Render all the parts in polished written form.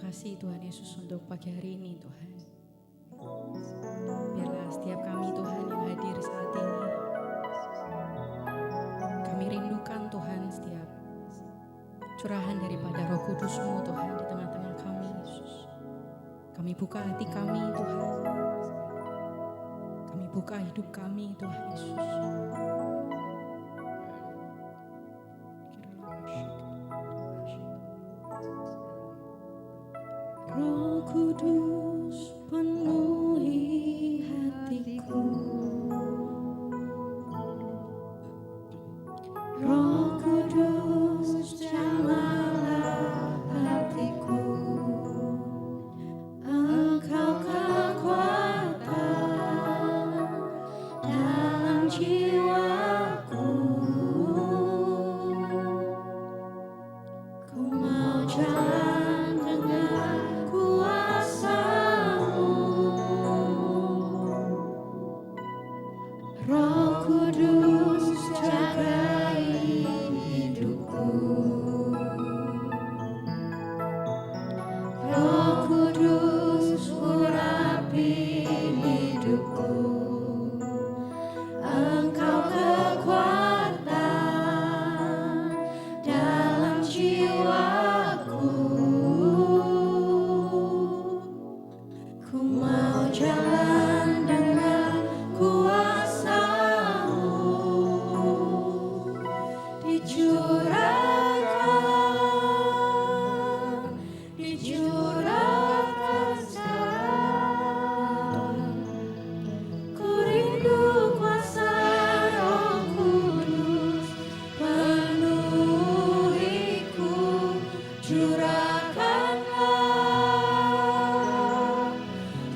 kasih Tuhan Yesus untuk pagi hari ini Tuhan. Biarlah setiap kami Tuhan yang hadir saat ini, kami rindukan Tuhan setiap curahan daripada Roh Kudus-Mu Tuhan di tengah-tengah kami Yesus. Kami buka hati kami Tuhan. Kami buka hidup kami Tuhan Yesus. Roh Kudus penuhi hatiku. Roh Kudus jamahlah hatiku. Engkau kekuatan dalam jiwaku. Ku mau jalan dengan kuasa-Mu. Roh Kudus jagai hidupku. Roh Kudus urapi hidupku. Engkau kekuatan dalam jiwaku. Ku mau jalan dengan kuasa-Mu. Dicurahkan sekarang. Ku rindu kuasa Roh Kudus penuhiku.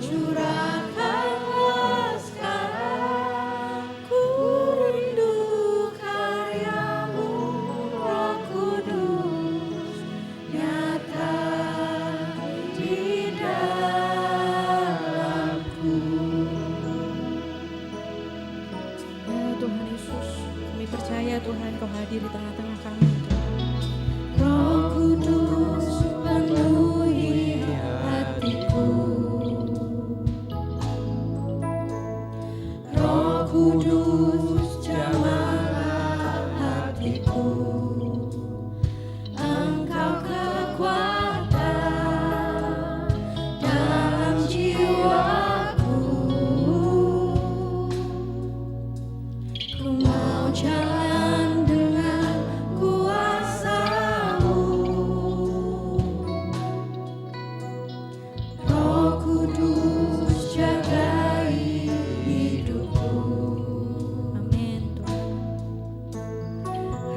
Curahkanlah sekarang. Ku rindu karya-Mu Roh Kudus nyata di dalamku. Ya Tuhan Yesus, kami percaya Tuhan Kau hadir di tengah-tengah kami. Roh Kudus penuhi hatiku. Roh Kudus jamahlah hatiku. Engkau kekuatan dalam jiwaku. Ku mau jalan dengan kuasa-Mu. Roh Kudus jagai hidupku. Amin Tuhan.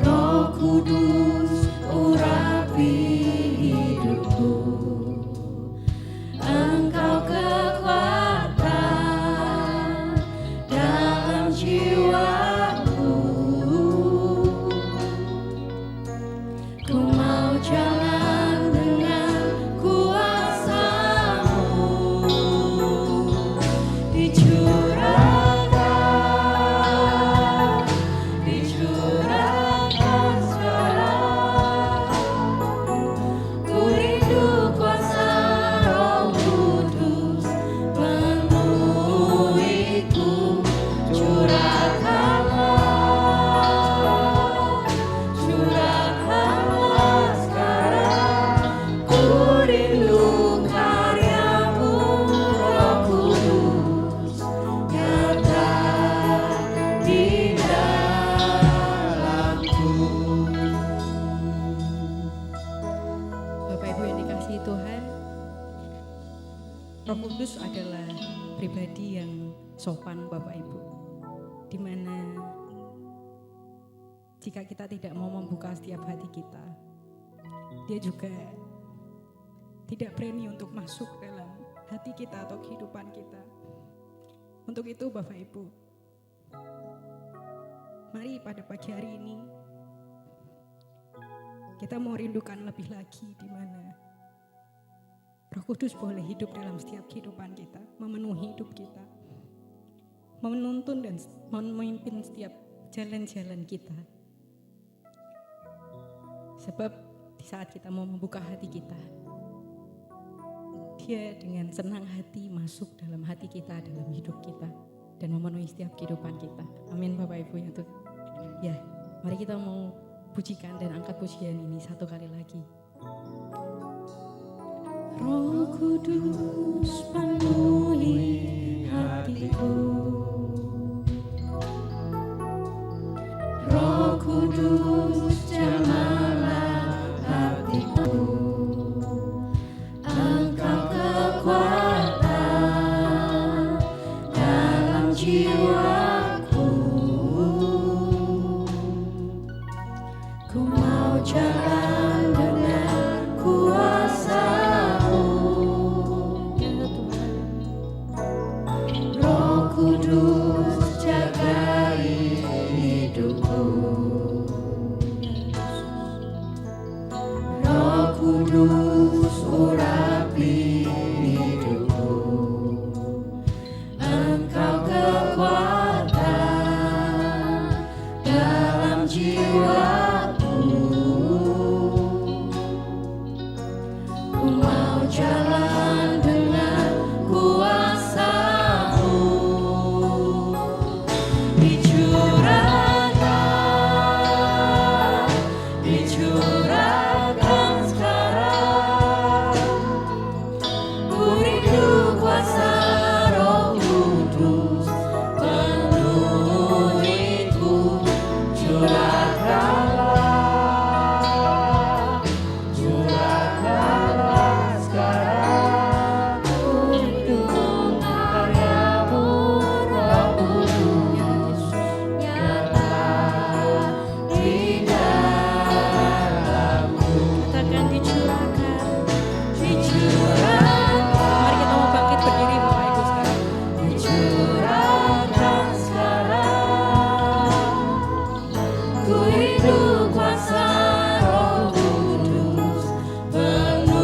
Roh Kudus urapi hidupku. Engkau kekuatan dalam jiwaku. Ku mau jalan dengan kuasa-Mu. Dicurahkan sekarang. Ku rindu kuasa Roh Kudus penuhiku. Curahkanlah sekarang. Ku rindu karya-Mu Roh Kudus nyata di dalamku. Bapak Ibu yang dikasihi Tuhan, Roh Kudus adalah pribadi yang sopan Bapak Ibu, di mana jika kita tidak mau membuka setiap hati kita, Dia juga tidak berani untuk masuk dalam hati kita atau kehidupan kita. Untuk itu Bapak Ibu, mari pada pagi hari ini kita mau rindukan lebih lagi di mana Roh Kudus boleh hidup dalam setiap kehidupan kita, memenuhi hidup kita, menuntun dan memimpin setiap jalan-jalan kita. Sebab di saat kita mau membuka hati kita, Dia dengan senang hati masuk dalam hati kita, dalam hidup kita, dan memenuhi setiap kehidupan kita. Amin Bapak Ibu yang Tuhan. Ya, mari kita mau pujikan dan angkat pujian ini satu kali lagi. Roh Kudus penuhi hatiku, Roh Kudus jamahlah hatiku, Engkau kekuatan dalam jiwaku, ku mau jalan dengan kuasa-Mu, ya Tuhan. Roh Kudus jagai hidupku, Roh Kudus urapi hidupku, Engkau kekuatan dalam jiwaku, ku mau jalan dengan kuasa-Mu, dicurahkan sekarang, ku rindu kuasa Roh Kudus penuhiku, curahkanlah sekarang, ku rindu karya-Mu Roh Kudus nyata di dalamku. Katakan dicurahkan. Mari kita mau bangkit berdiri Bapak Ibu sekarang. Dicurahkan sekarang, ku rindu kuasa Roh Kudus penuhiku,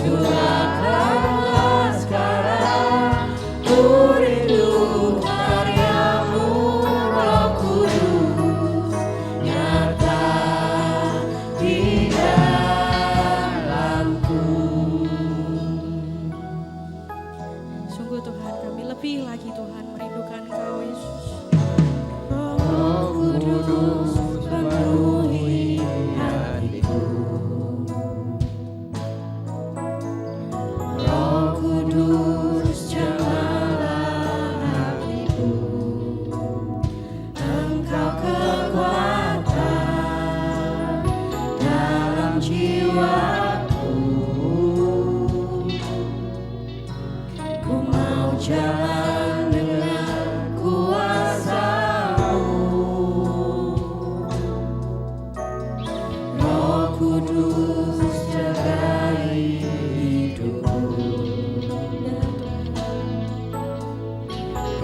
curahkanlah sekarang, ku rindu karya-Mu Roh Kudus nyata di dalamku. Sungguh Tuhan, kami lebih lagi Tuhan merindukan Engkau Yesus. Roh Kudus penuhi hatiku, Roh Kudus jamahlah hatiku, Engkau kekuatan dalam jiwaku, ku mau jalan dengan kuasa-Mu, Roh Kudus jagai hidupku,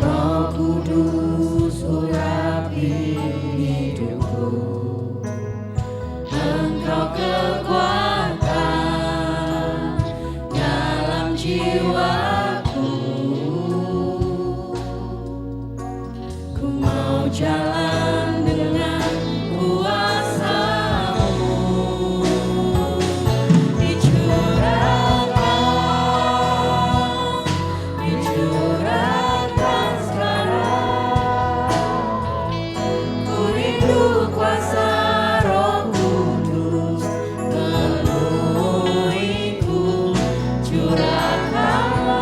Roh Kudus urapi hidupku, Engkau kekuatan dalam jiwaku, ku mau jalan dengan kuasa-Mu, dicurahkan sekarang, ku rindu kuasa Roh Kudus penuhiku, curahkanlah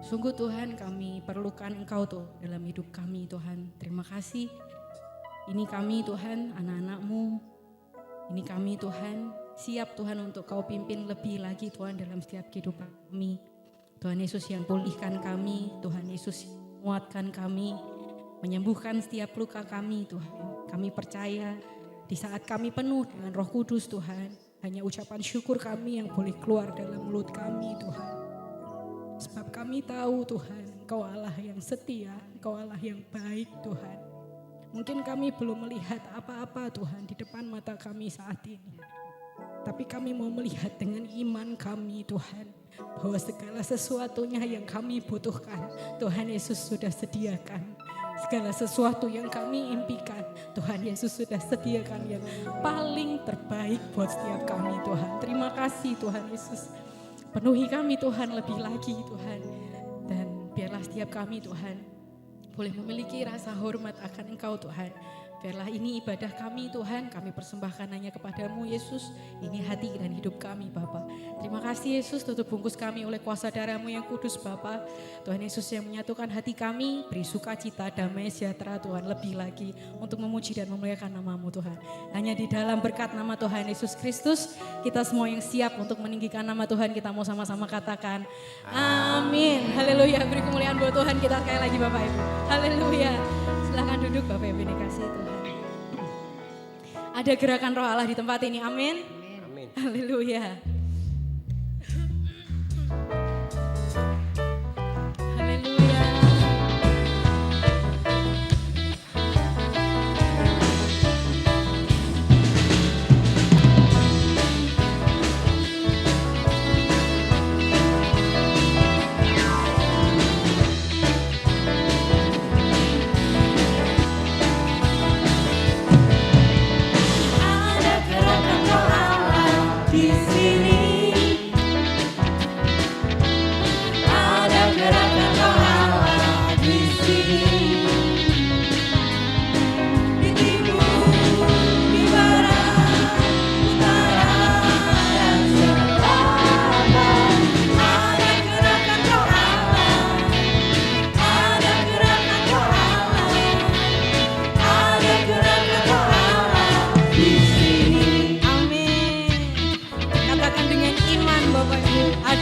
Sungguh Tuhan, kami perlukan Engkau tuh dalam hidup kami Tuhan. Terima kasih. Ini kami Tuhan, anak-anak-Mu. Ini kami Tuhan, siap Tuhan untuk Kau pimpin lebih lagi Tuhan dalam setiap kehidupan kami. Tuhan Yesus yang pulihkan kami, Tuhan Yesus menguatkan kami, menyembuhkan setiap luka kami Tuhan. Kami percaya di saat kami penuh dengan Roh Kudus Tuhan, hanya ucapan syukur kami yang boleh keluar dalam mulut kami Tuhan. Sebab kami tahu Tuhan, Engkau Allah yang setia, Engkau Allah yang baik Tuhan. Mungkin kami belum melihat apa-apa Tuhan di depan mata kami saat ini. Tapi kami mau melihat dengan iman kami Tuhan, bahwa segala sesuatunya yang kami butuhkan, Tuhan Yesus sudah sediakan. Segala sesuatu yang kami impikan, Tuhan Yesus sudah sediakan yang paling terbaik buat setiap kami Tuhan. Terima kasih Tuhan Yesus. Penuhi kami Tuhan lebih lagi Tuhan. Dan biarlah setiap kami Tuhan boleh memiliki rasa hormat akan Engkau Tuhan. Biarlah ini ibadah kami Tuhan, kami persembahkan hanya kepadamu Yesus. Ini hati dan hidup kami Bapa. Terima kasih Yesus, tutup bungkus kami oleh kuasa darah-Mu yang kudus Bapa. Tuhan Yesus yang menyatukan hati kami, beri sukacita, damai, sejahtera Tuhan lebih lagi untuk memuji dan memuliakan nama-Mu Tuhan. Hanya di dalam berkat nama Tuhan Yesus Kristus, kita semua yang siap untuk meninggikan nama Tuhan, kita mau sama-sama katakan amin. Haleluya, beri kemuliaan buat Tuhan kita sekali lagi Bapak Ibu. Haleluya. Silahkan duduk Bapak Ibu, dikasih Tuhan. Ada gerakan roh Allah di tempat ini, amin. Amin. Haleluya. Haleluya. Ada gerakan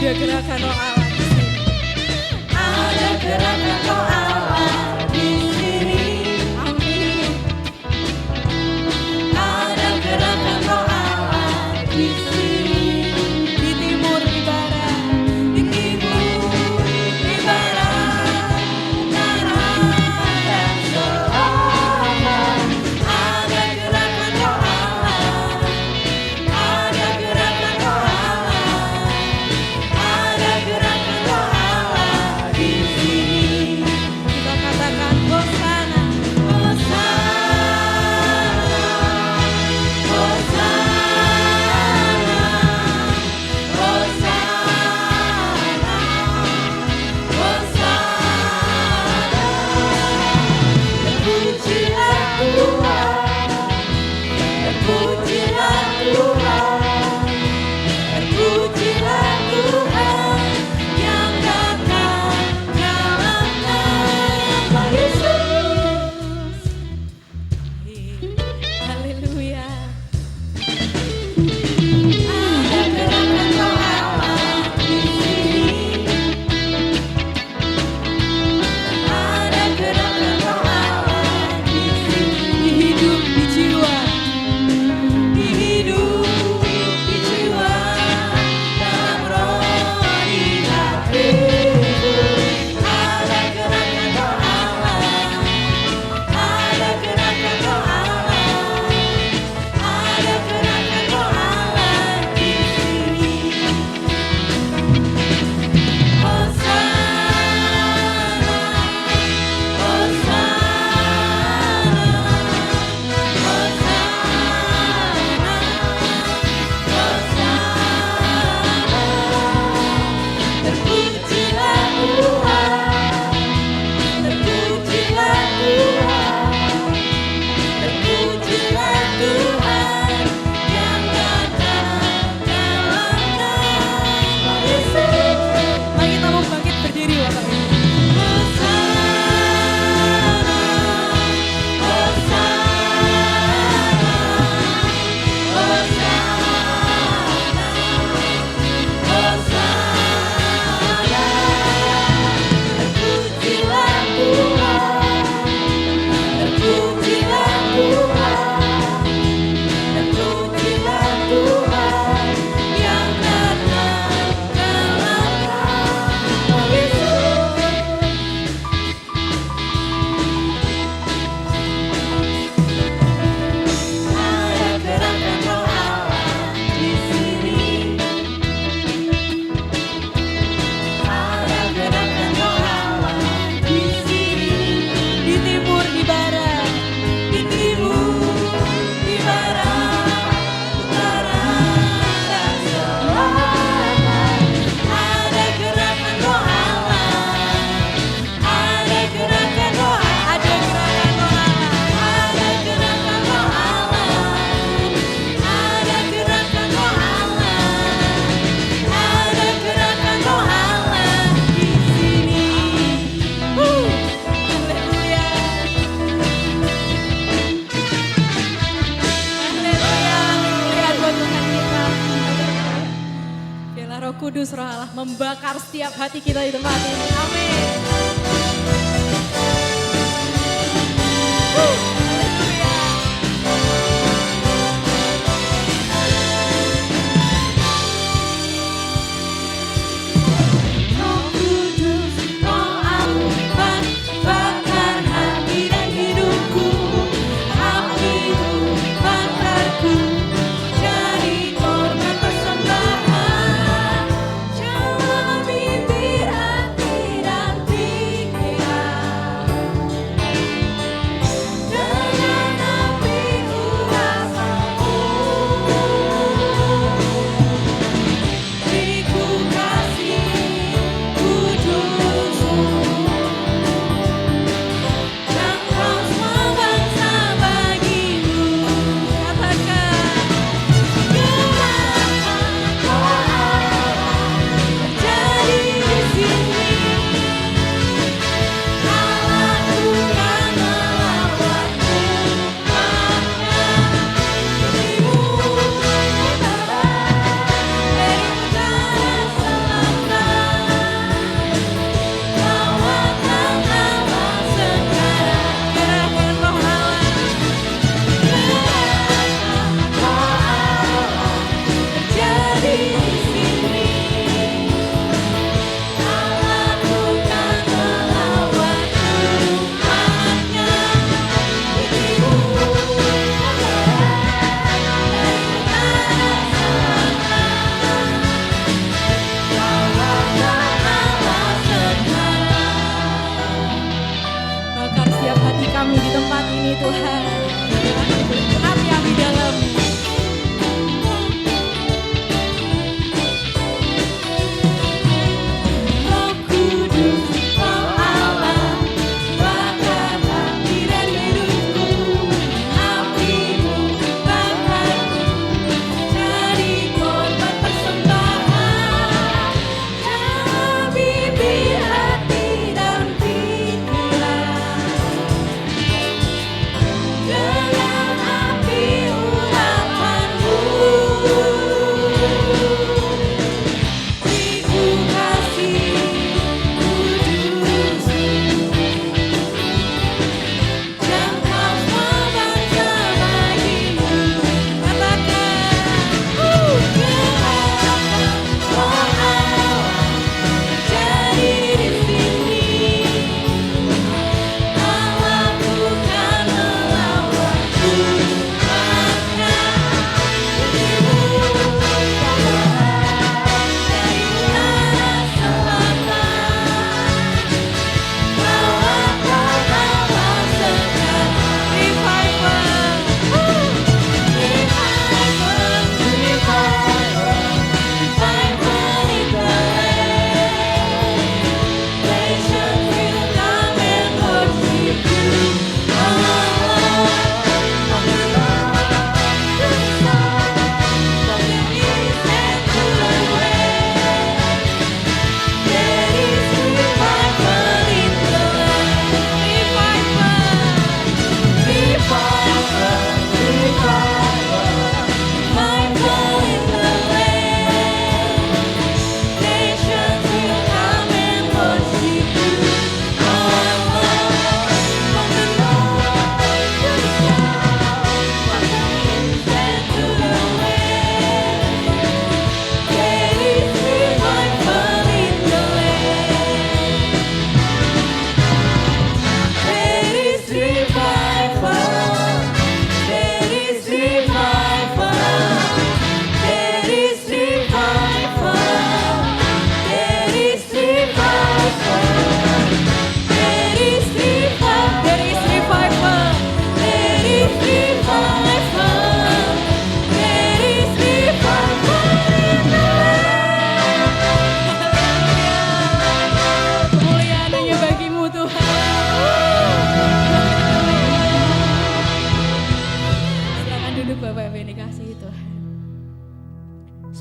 Ada gerakan roh Allah di sini. Ada gerakan roh Allah di sini. Amin. Ada gerakan roh Allah di sini. Di timur, di barat, Di timur, di barat, utara, dan selatan. Ada gerakan roh Allah. Ada gerakan roh Allah. Ada gerakan roh Allah di sini. kita katakan Hosana. Haleluya. Di hidup, di jiwa, mari kita mau bangkit berdiri Bapak Ibu. Di timur, di barat, ada gerakan roh Allah. Haleluya. Haleluya. Haleluya buat Tuhan kita. Biarlah Roh Kudus, Roh Allah membakar setiap hati kita di tempat ini. Amin. Haleluya. Roh Kudus, Roh Allah, bakar hati dan hidupku. Apimu bakarku, jadi korban persembahan. Jangan bibir hati dan pikiran.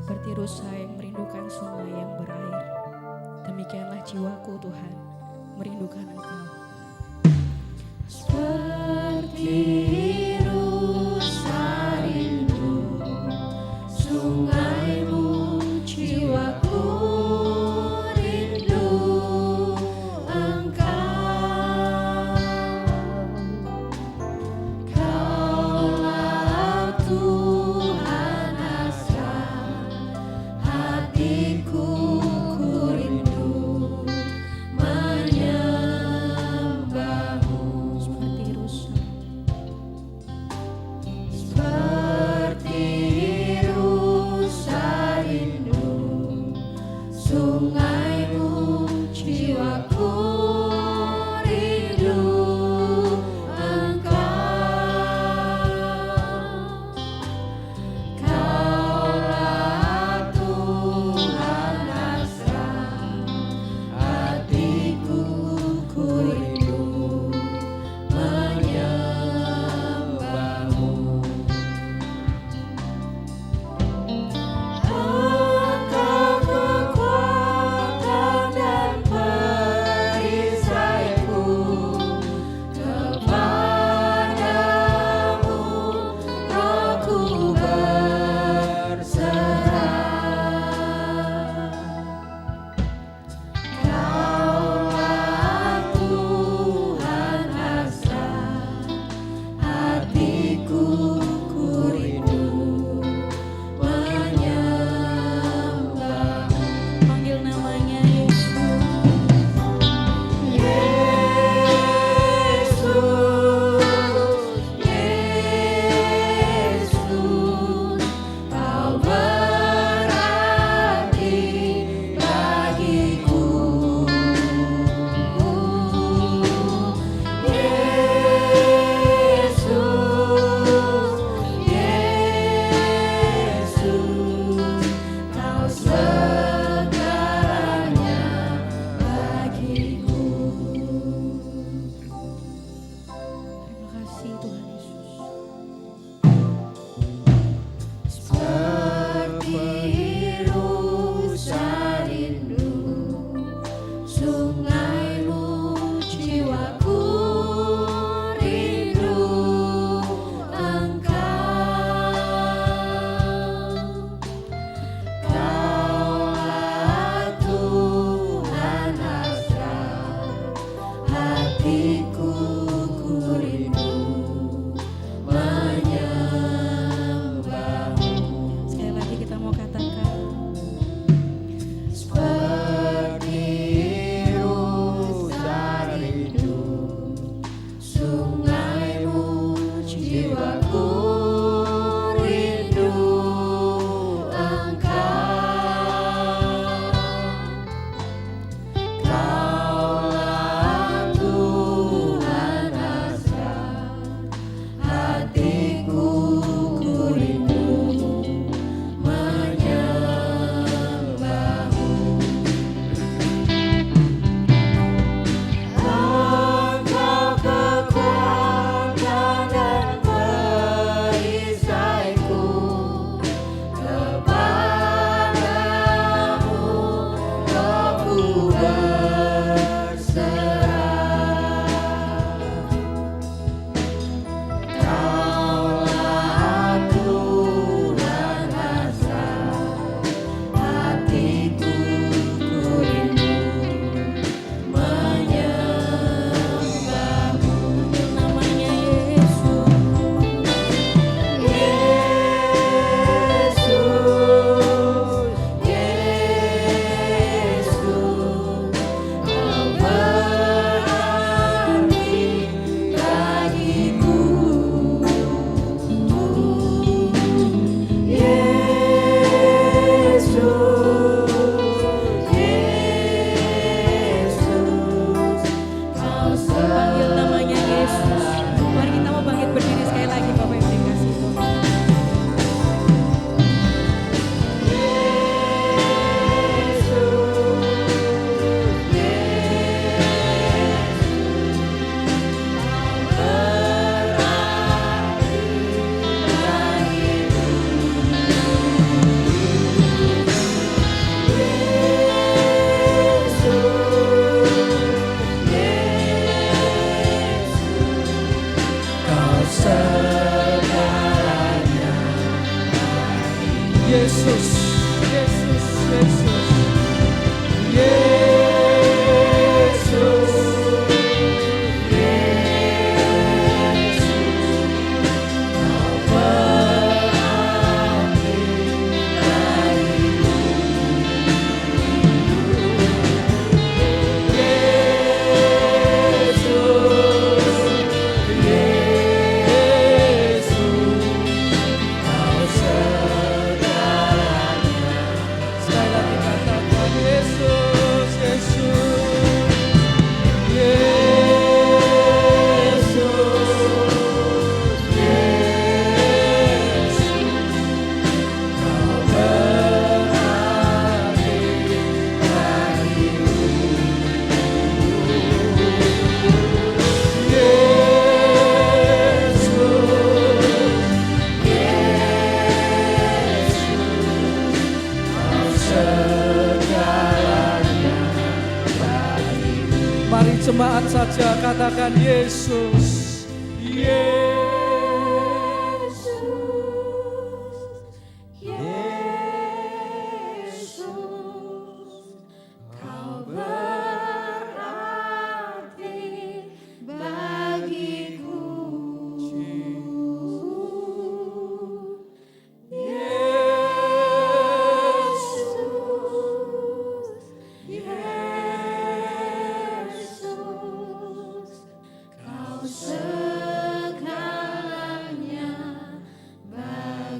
Seperti rusa yang merindukan sungai yang berair, demikianlah jiwaku Tuhan merindukan Engkau. Seperti rusa rindu sungaimu, jiwaku rindu Engkau. Kaulah Tuhan hasrat hatiku, ku rindu menyembahmu. Seperti rusa Yesus, Yesus, Yesus, jemaat saja katakan Yesus, Yesus, Yesus, Kau berarti bagiku.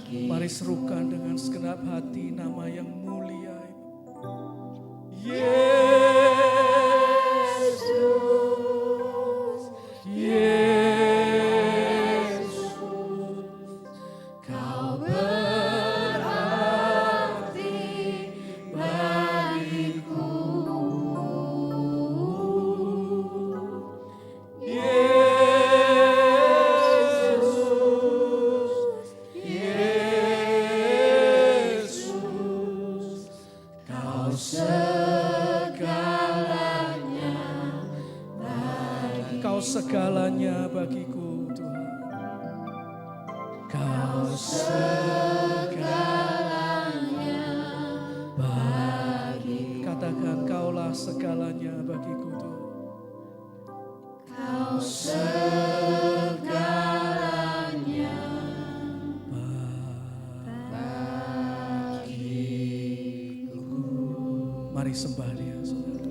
Mari serukan dengan segenap hati nama yang mulia. Yesus, Yesus, Kau berarti bagiku. Kau segalanya bagiku Tuhan. Kau segalanya bagi. Katakan Kaulah segalanya bagiku Tuhan. Kau segalanya bagiku. Mari sembah Dia saudara.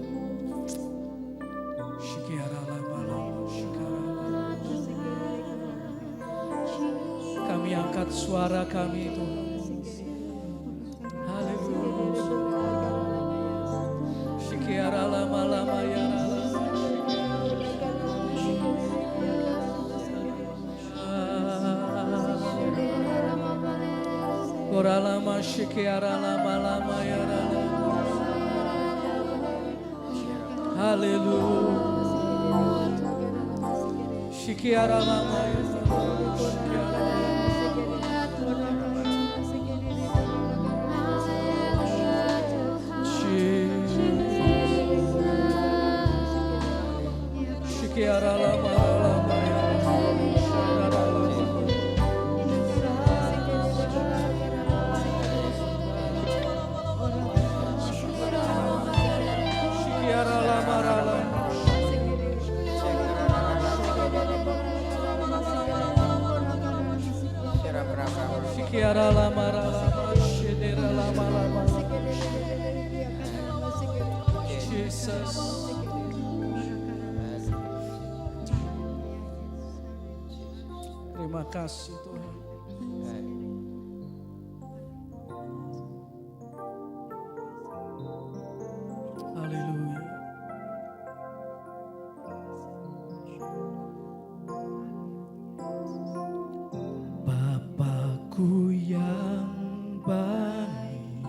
Kami angkat suara kami Tuhan. Haleluya. Shikiara lama lama ya Kora lama shikiara lama lama ya Haleluya. Shikiara lama ya Shikiara lama lama ya Shikiara lama lama Shikiara lama lama Shidera lama lama Jesus. Terima kasih Tuhan. Haleluya. Bapakku yang baik,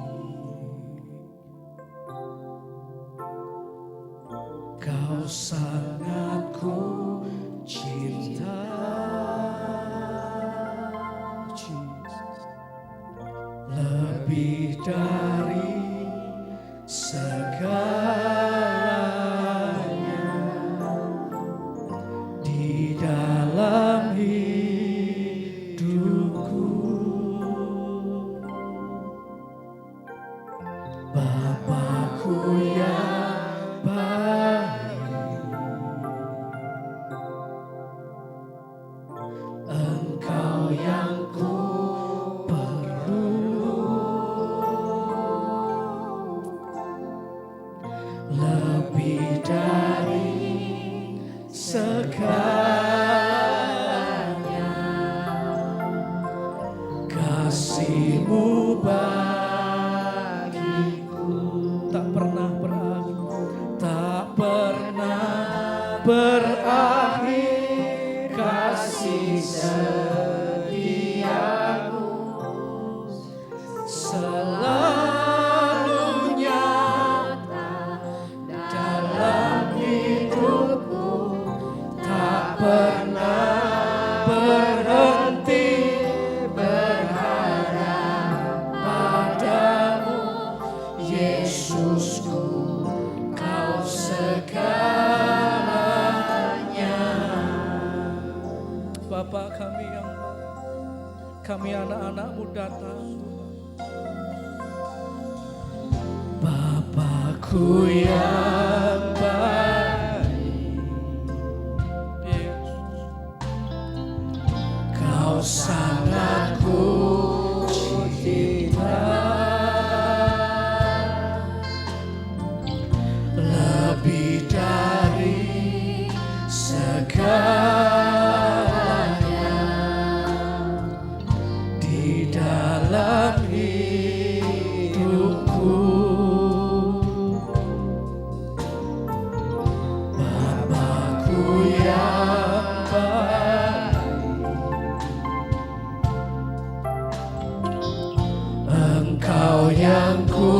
Kau sangat ku cinta. Lebih dari segalanya di dalam hidupku, Bapakku yang baik, Kau sangat ku cinta, lebih dari segalanya di dalam hidupku. Bapakku yang baik, Engkau yang ku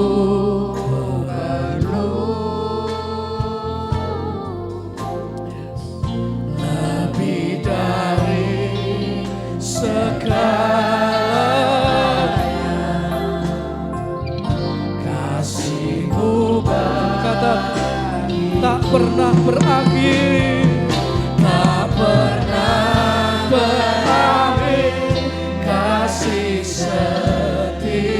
perlu, lebih dari segalanya. Kasih-Mu katakan tak pernah berakhir, tak pernah berakhir. Kasih setia-Mu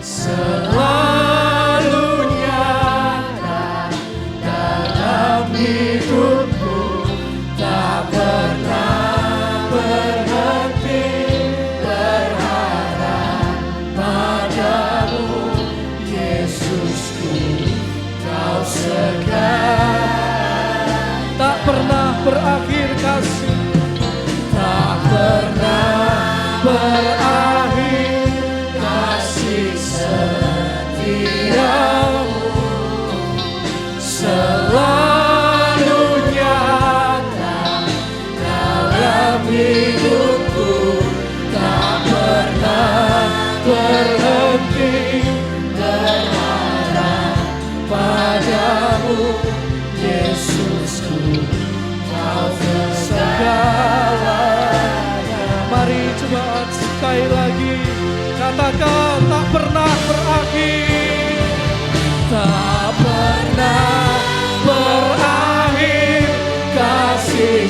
selalu nyata dalam hidupku, tak pernah berhenti berharap padamu. Yesusku, Kau segala, tak pernah berakhir kasih, tak pernah berakhir. Kasih setia-Mu selalu nyata dalam hidupku, tak pernah berhenti berharap padamu. Yesusku, Kau segalanya. Mari jemaat sekali lagi katakan tak pernah berakhir, tak pernah berakhir. Kasih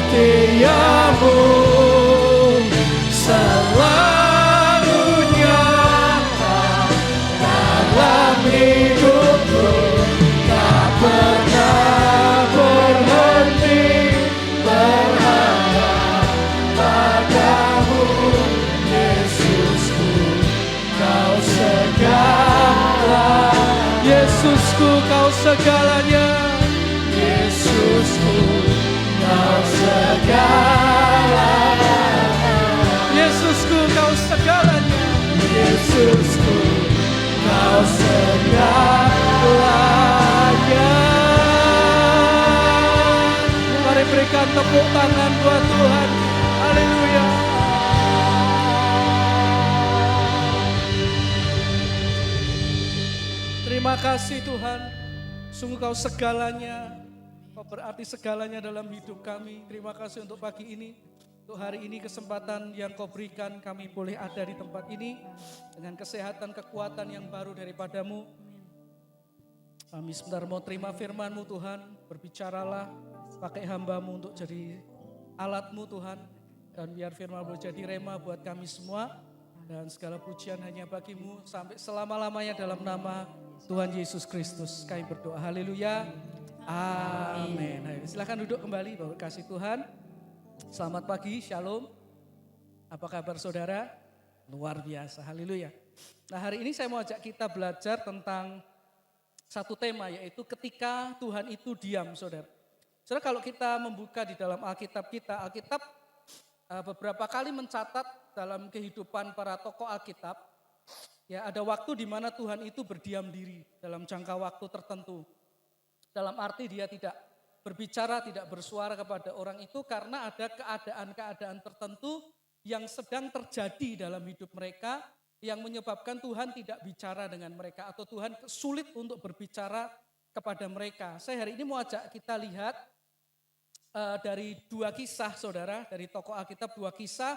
setia-Mu selalu nyata dalam hidupku, tak pernah berhenti berharap padamu. Yesusku, Kau segala, Yesusku, Kau segalanya. Yesusku, Kau segalanya. Yesusku, Kau segalanya. Yesusku, Kau segalanya. Mari berikan tepuk tangan buat Tuhan. Haleluya. Terima kasih Tuhan. Sungguh Kau segalanya. Kau berarti segalanya dalam hidup kami. Terima kasih untuk pagi ini. Untuk hari ini kesempatan yang Kau berikan kami boleh ada di tempat ini. Dengan kesehatan, kekuatan yang baru daripada-Mu. Kami sebentar mau terima firman-Mu Tuhan. Berbicaralah, pakai hamba-Mu untuk jadi alat-Mu Tuhan. Dan biar firman boleh jadi rema buat kami semua. Dan segala pujian hanya bagi-Mu sampai selama-lamanya dalam nama Tuhan Yesus Kristus. Kami berdoa, haleluya. Amin. Silakan duduk kembali, Bapak kasih Tuhan. Selamat pagi, shalom. Apa kabar saudara? Luar biasa, haleluya. Nah hari ini saya mau ajak kita belajar tentang satu tema, yaitu ketika Tuhan itu diam, saudara. Saudara, kalau kita membuka di dalam Alkitab kita, Alkitab beberapa kali mencatat dalam kehidupan para tokoh Alkitab, ya ada waktu di mana Tuhan itu berdiam diri dalam jangka waktu tertentu. Dalam arti dia tidak berbicara, tidak bersuara kepada orang itu karena ada keadaan-keadaan tertentu yang sedang terjadi dalam hidup mereka yang menyebabkan Tuhan tidak bicara dengan mereka atau Tuhan sulit untuk berbicara kepada mereka. Saya hari ini mau ajak kita lihat dari dua kisah saudara, dari tokoh Alkitab dua kisah.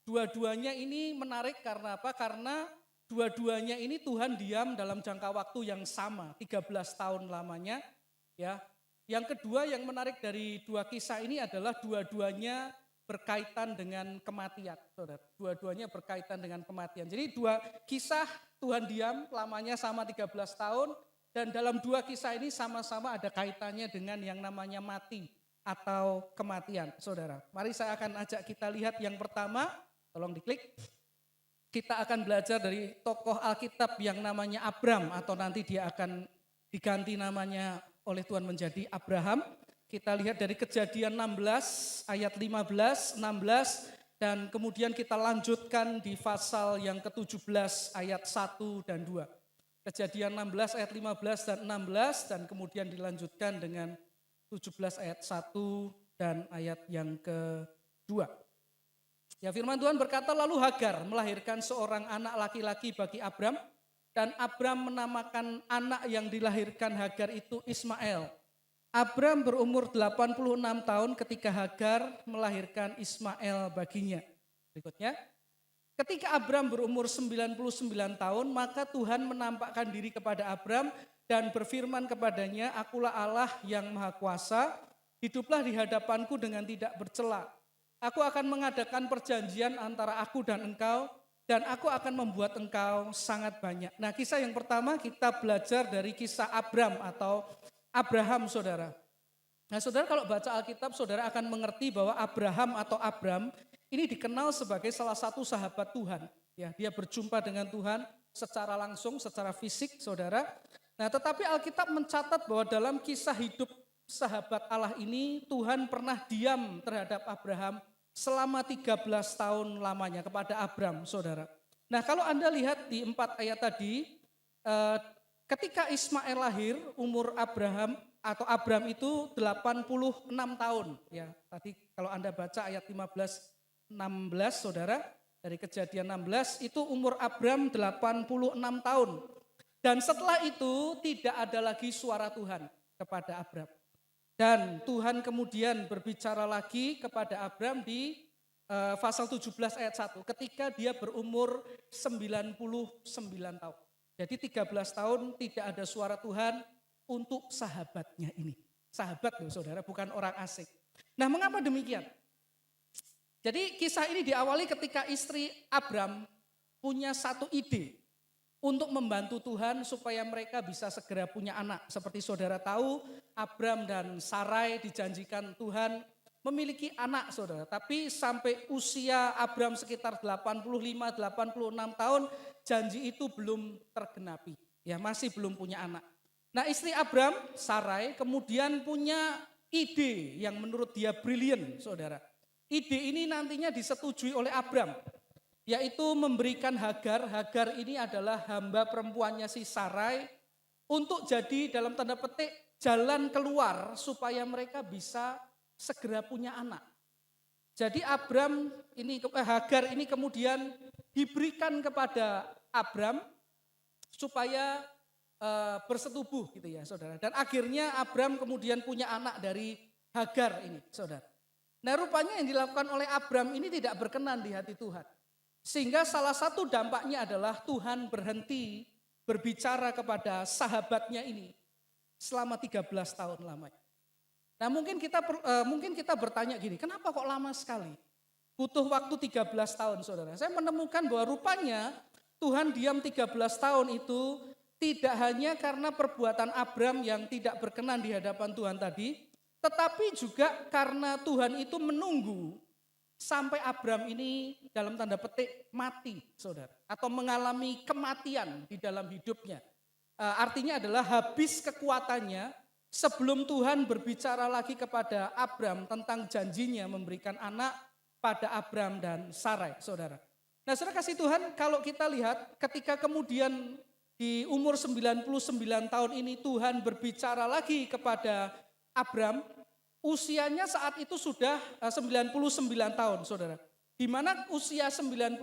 Dua-duanya ini menarik karena apa? Karena dua-duanya ini Tuhan diam dalam jangka waktu yang sama, 13 tahun lamanya. Ya, yang kedua yang menarik dari dua kisah ini adalah dua-duanya berkaitan dengan kematian, saudara. Dua-duanya berkaitan dengan kematian. Jadi dua kisah Tuhan diam lamanya sama 13 tahun, dan dalam dua kisah ini sama-sama ada kaitannya dengan yang namanya mati atau kematian, saudara. Mari saya akan ajak kita lihat yang pertama, tolong diklik. Kita akan belajar dari tokoh Alkitab yang namanya Abram, atau nanti dia akan diganti namanya oleh Tuhan menjadi Abraham. Kita lihat dari Kejadian 16 ayat 15, 16, dan kemudian kita lanjutkan di pasal yang ke-17 ayat 1 dan 2. Kejadian 16 ayat 15 dan 16, dan kemudian dilanjutkan dengan 17 ayat 1 dan ayat yang ke-2. Ya, firman Tuhan berkata, lalu Hagar melahirkan seorang anak laki-laki bagi Abram, dan Abram menamakan anak yang dilahirkan Hagar itu Ismail. Abram berumur 86 tahun ketika Hagar melahirkan Ismail baginya. Berikutnya, ketika Abram berumur 99 tahun, maka Tuhan menampakkan diri kepada Abram dan berfirman kepadanya, akulah Allah yang Maha Kuasa, hiduplah di hadapanku dengan tidak bercela. Aku akan mengadakan perjanjian antara aku dan engkau, dan aku akan membuat engkau sangat banyak. Nah, kisah yang pertama kita belajar dari kisah Abram atau Abraham, saudara. Nah, saudara kalau baca Alkitab, saudara akan mengerti bahwa Abraham atau Abram ini dikenal sebagai salah satu sahabat Tuhan. Ya, dia berjumpa dengan Tuhan secara langsung, secara fisik, saudara. Nah, tetapi Alkitab mencatat bahwa dalam kisah hidup sahabat Allah ini, Tuhan pernah diam terhadap Abraham selama 13 tahun lamanya kepada Abram, saudara. Nah, kalau Anda lihat di 4 ayat tadi, ketika Ismail lahir, umur Abraham atau Abram itu 86 tahun. Ya, tadi kalau Anda baca ayat 15, 16, saudara, dari Kejadian 16, itu umur Abram 86 tahun. Dan setelah itu tidak ada lagi suara Tuhan kepada Abram. Dan Tuhan kemudian berbicara lagi kepada Abram di pasal 17 ayat 1 ketika dia berumur 99 tahun. Jadi 13 tahun tidak ada suara Tuhan untuk sahabatnya ini. Sahabat loh saudara, bukan orang asing. Nah, mengapa demikian? Jadi kisah ini diawali ketika istri Abram punya satu ide untuk membantu Tuhan supaya mereka bisa segera punya anak. Seperti saudara tahu, Abram dan Sarai dijanjikan Tuhan memiliki anak, saudara. Tapi sampai usia Abram sekitar 85-86 tahun, janji itu belum tergenapi. Ya, masih belum punya anak. Nah, istri Abram, Sarai, kemudian punya ide yang menurut dia brilian, saudara. Ide ini nantinya disetujui oleh Abram, yaitu memberikan Hagar. Hagar ini adalah hamba perempuannya si Sarai untuk jadi dalam tanda petik jalan keluar supaya mereka bisa segera punya anak. Jadi Hagar ini kemudian diberikan kepada Abram supaya bersetubuh gitu ya saudara. Dan akhirnya Abram kemudian punya anak dari Hagar ini saudara. Nah, rupanya yang dilakukan oleh Abram ini tidak berkenan di hati Tuhan. Sehingga salah satu dampaknya adalah Tuhan berhenti berbicara kepada sahabatnya ini selama 13 tahun lamanya. Nah, mungkin kita bertanya gini, kenapa kok lama sekali? Butuh waktu 13 tahun, saudara. Saya menemukan bahwa rupanya Tuhan diam 13 tahun itu tidak hanya karena perbuatan Abram yang tidak berkenan di hadapan Tuhan tadi, tetapi juga karena Tuhan itu menunggu sampai Abram ini dalam tanda petik mati, saudara. Atau mengalami kematian di dalam hidupnya. Artinya adalah habis kekuatannya sebelum Tuhan berbicara lagi kepada Abram tentang janjinya memberikan anak pada Abram dan Sarai, saudara. Nah, saudara kasih Tuhan, kalau kita lihat ketika kemudian di umur 99 tahun ini Tuhan berbicara lagi kepada Abram, usianya saat itu sudah 99 tahun, saudara. Di mana usia 99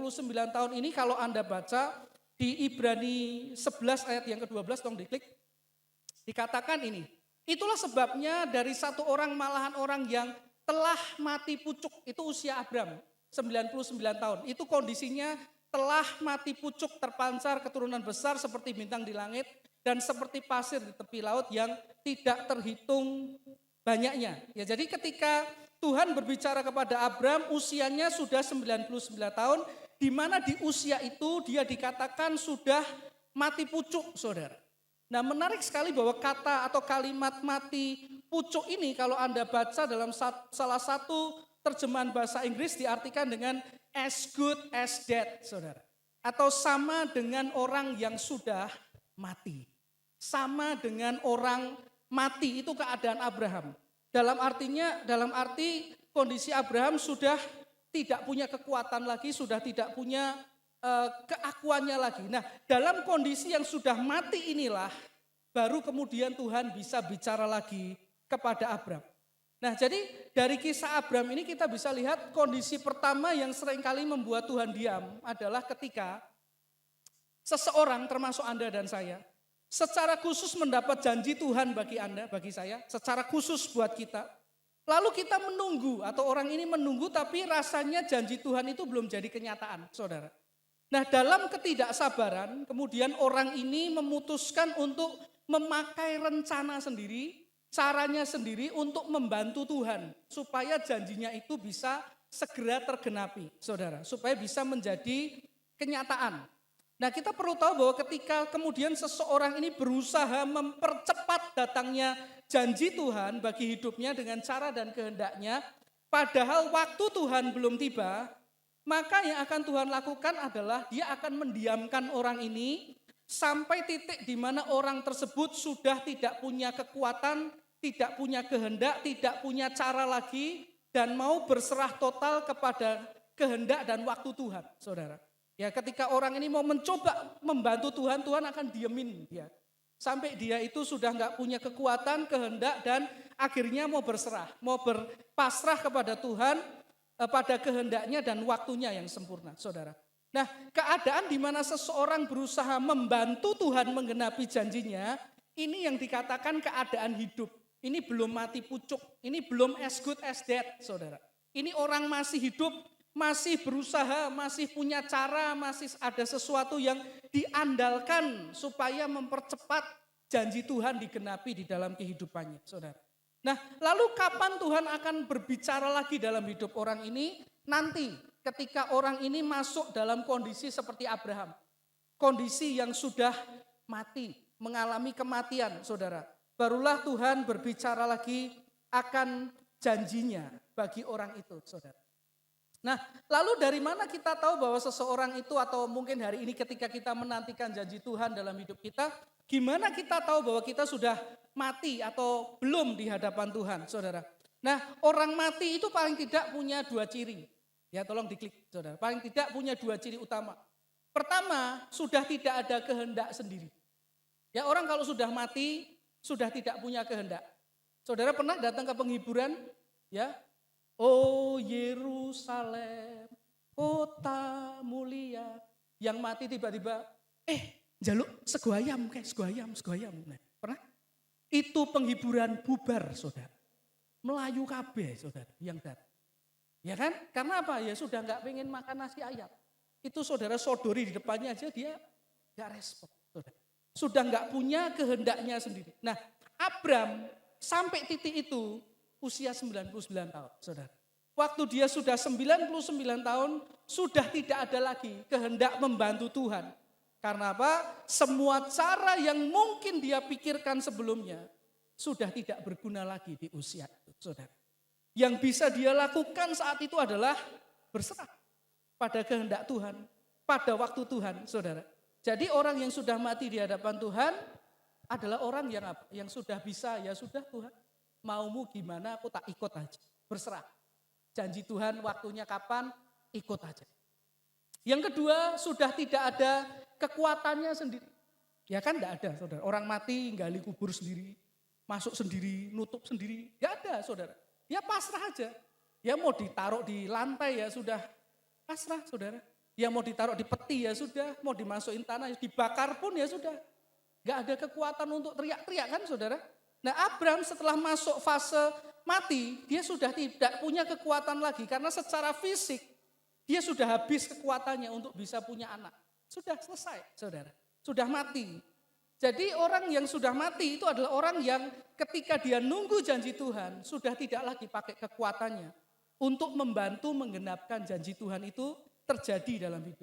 tahun ini kalau Anda baca di Ibrani 11 ayat yang ke-12, tolong diklik. Dikatakan ini, itulah sebabnya dari satu orang malahan orang yang telah mati pucuk, itu usia Abram, 99 tahun. Itu kondisinya telah mati pucuk, terpancar keturunan besar seperti bintang di langit dan seperti pasir di tepi laut yang tidak terhitung banyaknya. Ya, jadi ketika Tuhan berbicara kepada Abram, usianya sudah 99 tahun, di mana di usia itu dia dikatakan sudah mati pucuk, saudara. Nah, menarik sekali bahwa kata atau kalimat mati pucuk ini kalau Anda baca dalam salah satu terjemahan bahasa Inggris diartikan dengan as good as dead, saudara. Atau sama dengan orang yang sudah mati. Sama dengan orang mati, itu keadaan Abraham. Dalam arti kondisi Abraham sudah tidak punya kekuatan lagi, sudah tidak punya keakuannya lagi. Nah, dalam kondisi yang sudah mati inilah, baru kemudian Tuhan bisa bicara lagi kepada Abram. Nah, jadi dari kisah Abram ini kita bisa lihat kondisi pertama yang seringkali membuat Tuhan diam adalah ketika seseorang termasuk Anda dan saya, secara khusus mendapat janji Tuhan bagi Anda, bagi saya, secara khusus buat kita. Lalu kita menunggu atau orang ini menunggu tapi rasanya janji Tuhan itu belum jadi kenyataan, saudara. Nah, dalam ketidaksabaran kemudian orang ini memutuskan untuk memakai rencana sendiri, caranya sendiri untuk membantu Tuhan. Supaya janjinya itu bisa segera tergenapi, saudara. Supaya bisa menjadi kenyataan. Nah, kita perlu tahu bahwa ketika kemudian seseorang ini berusaha mempercepat datangnya janji Tuhan bagi hidupnya dengan cara dan kehendaknya, padahal waktu Tuhan belum tiba, maka yang akan Tuhan lakukan adalah dia akan mendiamkan orang ini sampai titik di mana orang tersebut sudah tidak punya kekuatan, tidak punya kehendak, tidak punya cara lagi, dan mau berserah total kepada kehendak dan waktu Tuhan, saudara. Ya, ketika orang ini mau mencoba membantu Tuhan, Tuhan akan diemin dia. Sampai dia itu sudah nggak punya kekuatan, kehendak, dan akhirnya mau berserah, mau berpasrah kepada Tuhan pada kehendaknya dan waktunya yang sempurna, saudara. Nah, keadaan di mana seseorang berusaha membantu Tuhan menggenapi janjinya, ini yang dikatakan keadaan hidup. Ini belum mati pucuk, ini belum as good as dead, saudara. Ini orang masih hidup, masih berusaha, masih punya cara, masih ada sesuatu yang diandalkan supaya mempercepat janji Tuhan digenapi di dalam kehidupannya, saudara. Nah, lalu kapan Tuhan akan berbicara lagi dalam hidup orang ini? Nanti ketika orang ini masuk dalam kondisi seperti Abraham. Kondisi yang sudah mati, mengalami kematian, saudara. Barulah Tuhan berbicara lagi akan janjinya bagi orang itu, saudara. Nah, lalu dari mana kita tahu bahwa seseorang itu atau mungkin hari ini ketika kita menantikan janji Tuhan dalam hidup kita, gimana kita tahu bahwa kita sudah mati atau belum di hadapan Tuhan, saudara? Nah, orang mati itu paling tidak punya dua ciri. Ya, tolong diklik, saudara. Paling tidak punya dua ciri utama. Pertama, sudah tidak ada kehendak sendiri. Ya, orang kalau sudah mati, sudah tidak punya kehendak. Saudara pernah datang ke penghiburan? Ya, oh Yerusalem, kota mulia, yang mati tiba-tiba, jaluk sego ayam, sego ayam. Nah, pernah? Itu penghiburan bubar, saudara. Melayu kabeh, saudara, yang datang. Ya kan? Karena apa? Ya sudah nggak pengen makan nasi ayam. Itu saudara sodori di depannya aja dia nggak respon, saudara. Sudah nggak punya kehendaknya sendiri. Nah, Abram sampai titik itu usia 99 tahun, saudara. Waktu dia sudah 99 tahun, sudah tidak ada lagi kehendak membantu Tuhan. Karena apa? Semua cara yang mungkin dia pikirkan sebelumnya, sudah tidak berguna lagi di usia itu, saudara. Yang bisa dia lakukan saat itu adalah berserah pada kehendak Tuhan, pada waktu Tuhan, saudara. Jadi orang yang sudah mati di hadapan Tuhan adalah orang yang sudah bisa, ya sudah Tuhan. Maumu gimana aku tak ikut aja. Berserah. Janji Tuhan waktunya kapan, ikut aja. Yang kedua, sudah tidak ada kekuatannya sendiri. Ya kan enggak ada, saudara. Orang mati gali kubur sendiri, masuk sendiri, nutup sendiri. Enggak ada, saudara. Ya pasrah aja. Ya mau ditaruh di lantai ya sudah pasrah, saudara. Ya mau ditaruh di peti ya sudah, mau dimasukin tanah, dibakar pun ya sudah. Enggak ada kekuatan untuk teriak-teriak kan, saudara. Nah, Abram setelah masuk fase mati, dia sudah tidak punya kekuatan lagi. Karena secara fisik, dia sudah habis kekuatannya untuk bisa punya anak. Sudah selesai, saudara. Sudah mati. Jadi orang yang sudah mati itu adalah orang yang ketika dia nunggu janji Tuhan, sudah tidak lagi pakai kekuatannya untuk membantu menggenapkan janji Tuhan itu terjadi dalam di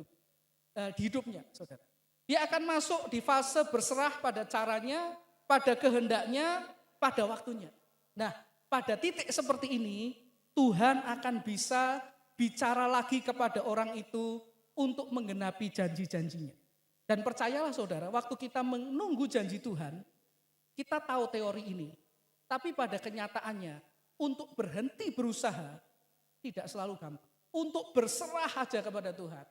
hidupnya, saudara. Dia akan masuk di fase berserah pada caranya, pada kehendaknya, pada waktunya. Nah, pada titik seperti ini, Tuhan akan bisa bicara lagi kepada orang itu untuk menggenapi janji-janjinya. Dan percayalah saudara, waktu kita menunggu janji Tuhan, kita tahu teori ini. Tapi pada kenyataannya, untuk berhenti berusaha, tidak selalu gampang. Untuk berserah aja kepada Tuhan,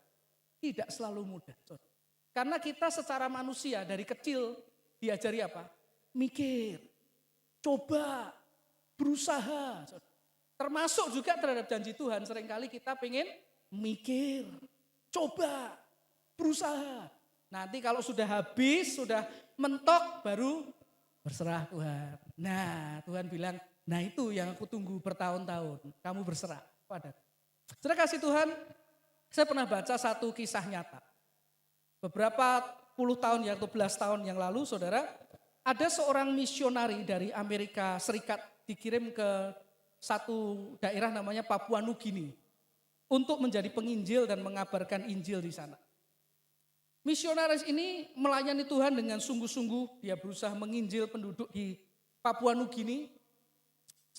tidak selalu mudah. Saudara. Karena kita secara manusia dari kecil diajari apa? Mikir, coba, berusaha. Saudara. Termasuk juga terhadap janji Tuhan, seringkali kita pengen mikir, coba, berusaha. Nanti kalau sudah habis, sudah mentok, baru berserah Tuhan. Nah, Tuhan bilang, nah itu yang aku tunggu bertahun-tahun. Kamu berserah pada. Saudara kasih Tuhan, saya pernah baca satu kisah nyata. Beberapa puluh tahun atau belas tahun yang lalu, saudara, ada seorang misionari dari Amerika Serikat dikirim ke satu daerah namanya Papua Nugini untuk menjadi penginjil dan mengabarkan Injil di sana. Misionaris ini melayani Tuhan dengan sungguh-sungguh, dia berusaha menginjil penduduk di Papua Nugini.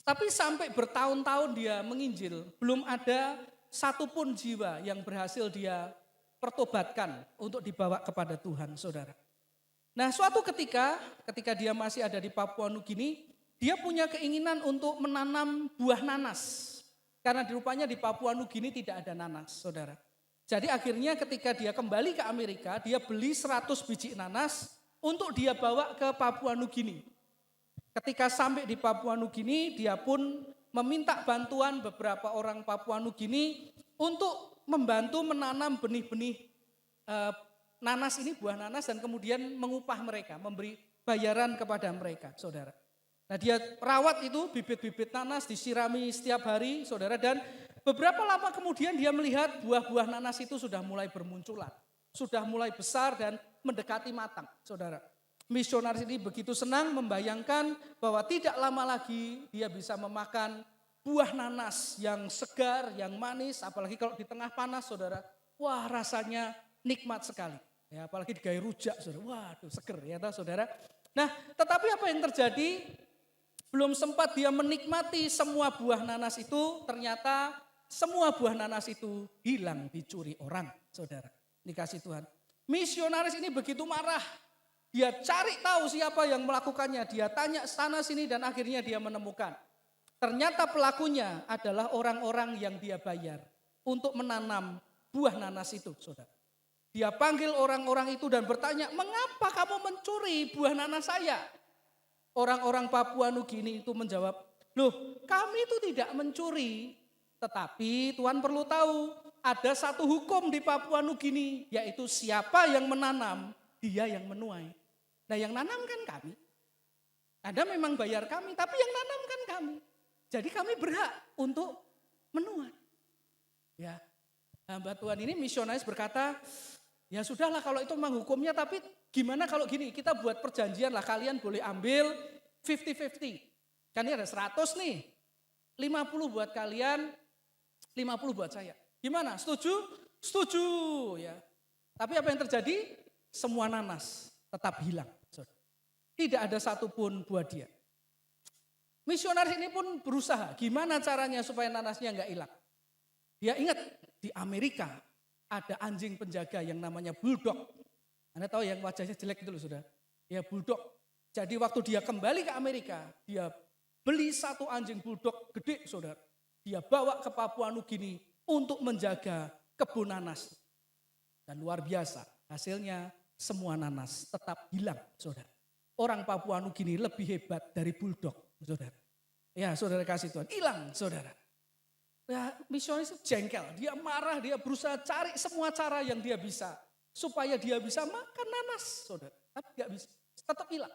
Tapi sampai bertahun-tahun dia menginjil, belum ada satupun jiwa yang berhasil dia pertobatkan untuk dibawa kepada Tuhan, saudara. Nah, suatu ketika dia masih ada di Papua Nugini, dia punya keinginan untuk menanam buah nanas. Karena rupanya di Papua Nugini tidak ada nanas, saudara. Jadi akhirnya ketika dia kembali ke Amerika, dia beli 100 biji nanas untuk dia bawa ke Papua Nugini. Ketika sampai di Papua Nugini, dia pun meminta bantuan beberapa orang Papua Nugini untuk membantu menanam benih-benih nanas ini, buah nanas, dan kemudian mengupah mereka, memberi bayaran kepada mereka, saudara. Nah, dia rawat itu bibit-bibit nanas, disirami setiap hari, saudara, dan beberapa lama kemudian dia melihat buah-buah nanas itu sudah mulai bermunculan, sudah mulai besar dan mendekati matang, saudara. Misionaris ini begitu senang membayangkan bahwa tidak lama lagi dia bisa memakan buah nanas yang segar, yang manis, apalagi kalau di tengah panas, saudara. Wah, rasanya nikmat sekali. Ya, apalagi digaya rujak, saudara. Waduh, seger ya, saudara. Nah, tetapi apa yang terjadi? Belum sempat dia menikmati semua buah nanas itu, ternyata semua buah nanas itu hilang, dicuri orang, saudara. Dikasih Tuhan. Misionaris ini begitu marah. Dia cari tahu siapa yang melakukannya. Dia tanya sana sini dan akhirnya dia menemukan. Ternyata pelakunya adalah orang-orang yang dia bayar untuk menanam buah nanas itu, saudara. Dia panggil orang-orang itu dan bertanya, mengapa kamu mencuri buah nanas saya? Orang-orang Papua Nugini itu menjawab, loh kami itu tidak mencuri. Tetapi Tuhan perlu tahu, ada satu hukum di Papua Nugini, yaitu siapa yang menanam, dia yang menuai. Nah, yang nanam kan kami. Anda memang bayar kami, tapi yang nanam kan kami. Jadi kami berhak untuk menuai. Ya, hamba Tuhan ini misionaris berkata, ya sudahlah kalau itu memang hukumnya, tapi gimana kalau gini, kita buat perjanjian lah, kalian boleh ambil 50-50. Kan ini ada 100 nih, 50 buat kalian, 50 buat saya. Gimana, setuju? Setuju ya. Tapi apa yang terjadi? Semua nanas tetap hilang. Tidak ada satupun buah dia. Misionaris ini pun berusaha, gimana caranya supaya nanasnya enggak hilang. Dia ingat di Amerika ada anjing penjaga yang namanya bulldog. Anda tahu yang wajahnya jelek itu loh sudah. Ya bulldog. Jadi waktu dia kembali ke Amerika, dia beli satu anjing bulldog gede saudara. Dia bawa ke Papua Nugini untuk menjaga kebun nanas. Dan luar biasa hasilnya semua nanas tetap hilang saudara. Orang Papua Nugini lebih hebat dari bulldog saudara. Ya saudara kasih Tuhan, hilang saudara. Ya, misionaris jengkel, dia marah, dia berusaha cari semua cara yang dia bisa. Supaya dia bisa makan nanas saudara. Tapi gak bisa, tetap hilang.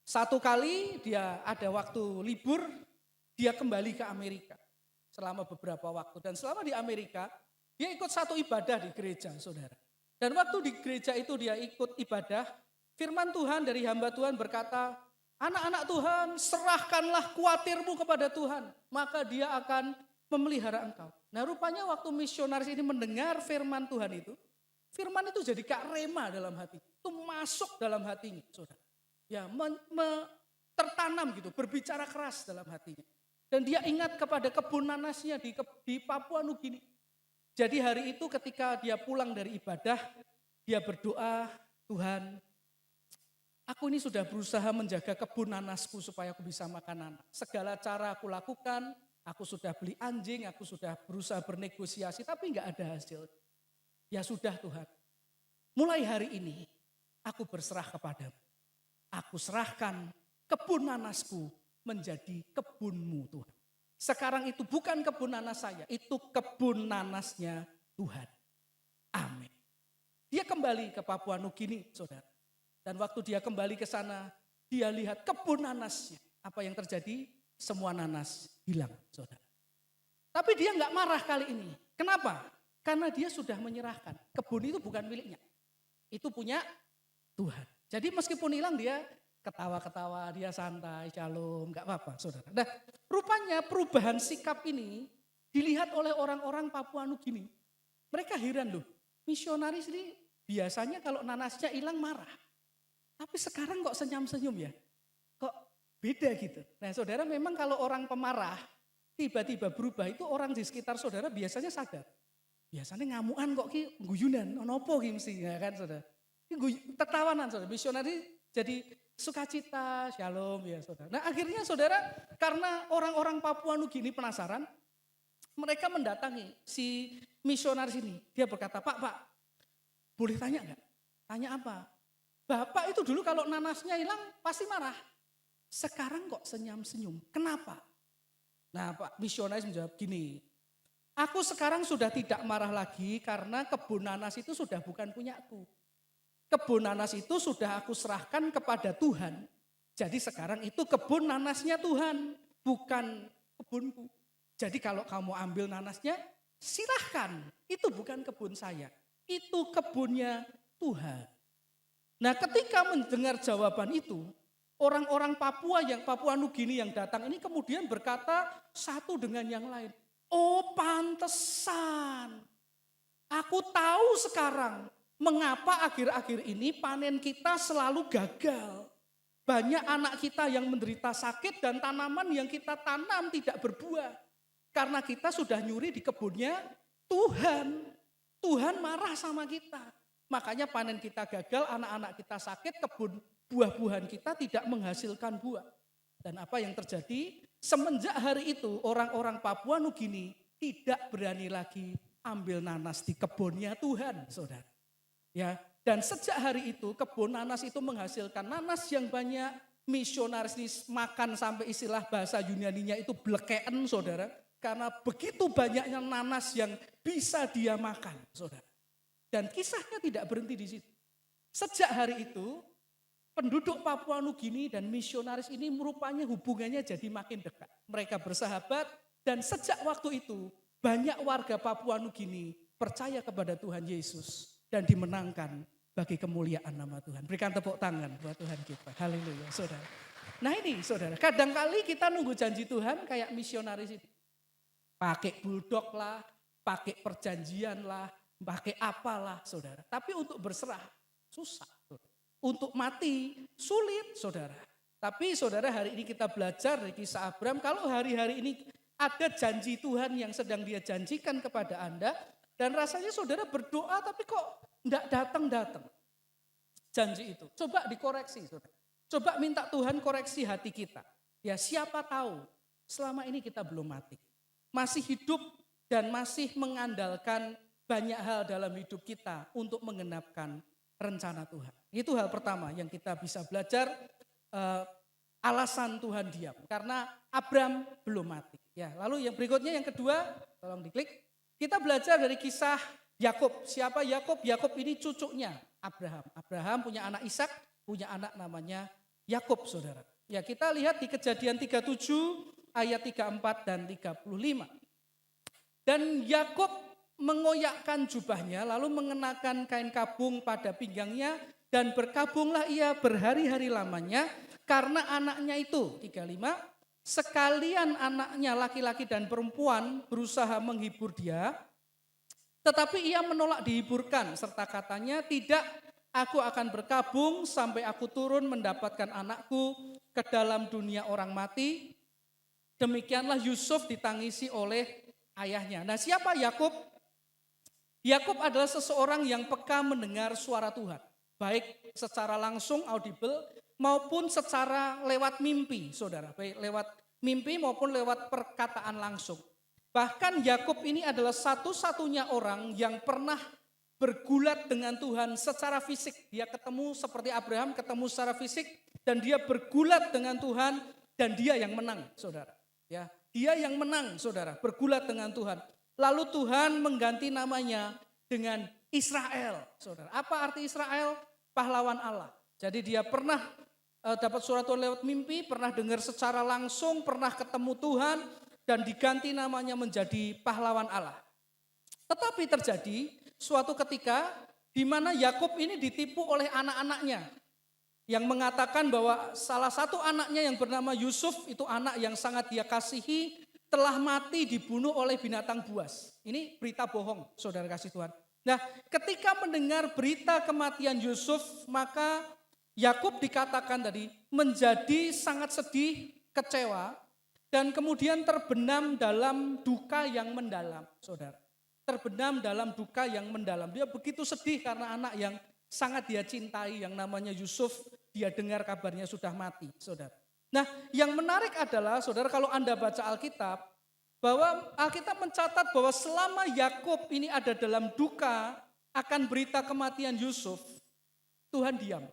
Satu kali dia ada waktu libur, dia kembali ke Amerika. Selama beberapa waktu. Dan selama di Amerika, dia ikut satu ibadah di gereja saudara. Dan waktu di gereja itu dia ikut ibadah, Firman Tuhan dari hamba Tuhan berkata, anak-anak Tuhan, serahkanlah kuatirmu kepada Tuhan, maka dia akan memelihara engkau. Nah rupanya waktu misionaris ini mendengar firman Tuhan itu, firman itu jadi kayak rema dalam hati. Itu masuk dalam hatinya, saudara. Ya, tertanam gitu, berbicara keras dalam hatinya. Dan dia ingat kepada kebun nanasnya di Papua Nugini. Jadi hari itu ketika dia pulang dari ibadah, dia berdoa, Tuhan, aku ini sudah berusaha menjaga kebun nanasku supaya aku bisa makan nanas. Segala cara aku lakukan, aku sudah beli anjing, aku sudah berusaha bernegosiasi, tapi enggak ada hasil. Ya sudah Tuhan, mulai hari ini aku berserah kepadamu. Aku serahkan kebun nanasku menjadi kebunmu Tuhan. Sekarang itu bukan kebun nanas saya, itu kebun nanasnya Tuhan. Amin. Dia kembali ke Papua Nugini, saudara. Dan waktu dia kembali ke sana, dia lihat kebun nanasnya. Apa yang terjadi? Semua nanas hilang, saudara. Tapi dia nggak marah kali ini. Kenapa? Karena dia sudah menyerahkan. Kebun itu bukan miliknya. Itu punya Tuhan. Jadi meskipun hilang dia ketawa-ketawa, dia santai, shalom, nggak apa-apa, saudara. Nah, rupanya perubahan sikap ini dilihat oleh orang-orang Papua Nugini. Mereka heran loh, misionaris ini biasanya kalau nanasnya hilang marah. Tapi sekarang kok senyum-senyum ya? Kok beda gitu? Nah saudara, memang kalau orang pemarah tiba-tiba berubah itu orang di sekitar saudara biasanya sadar. Biasanya ngamuan kok ki guyunan, nopo ki mesti ya kan saudara. Tertawanan saudara, misionaris jadi sukacita, shalom ya saudara. Nah akhirnya saudara, karena orang-orang Papua Nugini penasaran, mereka mendatangi si misionaris ini. Dia berkata, Pak, boleh tanya enggak? Tanya apa? Bapak itu dulu kalau nanasnya hilang pasti marah. Sekarang kok senyum-senyum. Kenapa? Nah Pak misionaris menjawab gini. Aku sekarang sudah tidak marah lagi karena kebun nanas itu sudah bukan punyaku. Kebun nanas itu sudah aku serahkan kepada Tuhan. Jadi sekarang itu kebun nanasnya Tuhan, bukan kebunku. Jadi kalau kamu ambil nanasnya, silahkan. Itu bukan kebun saya, itu kebunnya Tuhan. Nah ketika mendengar jawaban itu, orang-orang Papua Nugini yang datang ini kemudian berkata satu dengan yang lain. Oh pantesan, aku tahu sekarang mengapa akhir-akhir ini panen kita selalu gagal. Banyak anak kita yang menderita sakit dan tanaman yang kita tanam tidak berbuah. Karena kita sudah nyuri di kebunnya Tuhan. Tuhan marah sama kita. Makanya panen kita gagal, anak-anak kita sakit, kebun buah-buahan kita tidak menghasilkan buah. Dan apa yang terjadi? Semenjak hari itu orang-orang Papua Nugini tidak berani lagi ambil nanas di kebunnya Tuhan, saudara. Ya, dan sejak hari itu kebun nanas itu menghasilkan nanas yang banyak. Misionaris ini makan sampai istilah bahasa Yunaninya itu blekeen, saudara. Karena begitu banyaknya nanas yang bisa dia makan, saudara. Dan kisahnya tidak berhenti di situ. Sejak hari itu, penduduk Papua Nugini dan misionaris ini rupanya hubungannya jadi makin dekat. Mereka bersahabat dan sejak waktu itu banyak warga Papua Nugini percaya kepada Tuhan Yesus dan dimenangkan bagi kemuliaan nama Tuhan. Berikan tepuk tangan buat Tuhan kita. Haleluya, saudara. Nah ini saudara, kadang-kali kita nunggu janji Tuhan kayak misionaris itu. Pakai buldog lah, pakai perjanjian lah, pakai apalah saudara. Tapi untuk berserah susah. Untuk mati sulit saudara. Tapi saudara hari ini kita belajar dari kisah Abraham. Kalau hari-hari ini ada janji Tuhan yang sedang dia janjikan kepada Anda. Dan rasanya saudara berdoa tapi kok enggak datang-datang janji itu. Coba dikoreksi saudara. Coba minta Tuhan koreksi hati kita. Ya siapa tahu selama ini kita belum mati. Masih hidup dan masih mengandalkan banyak hal dalam hidup kita untuk mengenapkan rencana Tuhan. Itu hal pertama yang kita bisa belajar, alasan Tuhan diam. Karena Abraham belum mati. Ya, lalu yang berikutnya yang kedua, tolong diklik. Kita belajar dari kisah Yakub. Siapa Yakub? Yakub ini cucunya Abraham. Abraham punya anak Ishak, punya anak namanya Yakub, saudara. Ya, kita lihat di Kejadian 37 ayat 34 dan 35. Dan Yakub mengoyakkan jubahnya lalu mengenakan kain kabung pada pinggangnya dan berkabunglah ia berhari-hari lamanya karena anaknya itu. 35, sekalian anaknya laki-laki dan perempuan berusaha menghibur dia, tetapi ia menolak dihiburkan serta katanya, tidak, aku akan berkabung sampai aku turun mendapatkan anakku ke dalam dunia orang mati. Demikianlah Yusuf ditangisi oleh ayahnya. Nah, siapa Yakub? Yakub adalah seseorang yang peka mendengar suara Tuhan, baik secara langsung audible maupun secara lewat mimpi, saudara. Baik lewat mimpi maupun lewat perkataan langsung. Bahkan Yakub ini adalah satu-satunya orang yang pernah bergulat dengan Tuhan secara fisik. Dia ketemu seperti Abraham, ketemu secara fisik dan dia bergulat dengan Tuhan dan dia yang menang, saudara. Ya, dia yang menang, saudara, bergulat dengan Tuhan. Lalu Tuhan mengganti namanya dengan Israel, saudara. Apa arti Israel? Pahlawan Allah. Jadi dia pernah dapat surat Tuhan lewat mimpi, pernah dengar secara langsung, pernah ketemu Tuhan, dan diganti namanya menjadi pahlawan Allah. Tetapi terjadi suatu ketika di mana Yakub ini ditipu oleh anak-anaknya, yang mengatakan bahwa salah satu anaknya yang bernama Yusuf, itu anak yang sangat dia kasihi, telah mati dibunuh oleh binatang buas. Ini berita bohong, saudara kasih Tuhan. Nah, ketika mendengar berita kematian Yusuf, maka Yakub dikatakan tadi menjadi sangat sedih, kecewa, dan kemudian terbenam dalam duka yang mendalam, saudara. Terbenam dalam duka yang mendalam. Dia begitu sedih karena anak yang sangat dia cintai yang namanya Yusuf, dia dengar kabarnya sudah mati, saudara. Nah, yang menarik adalah, saudara, kalau Anda baca Alkitab, bahwa Alkitab mencatat bahwa selama Yakub ini ada dalam duka akan berita kematian Yusuf, Tuhan diam.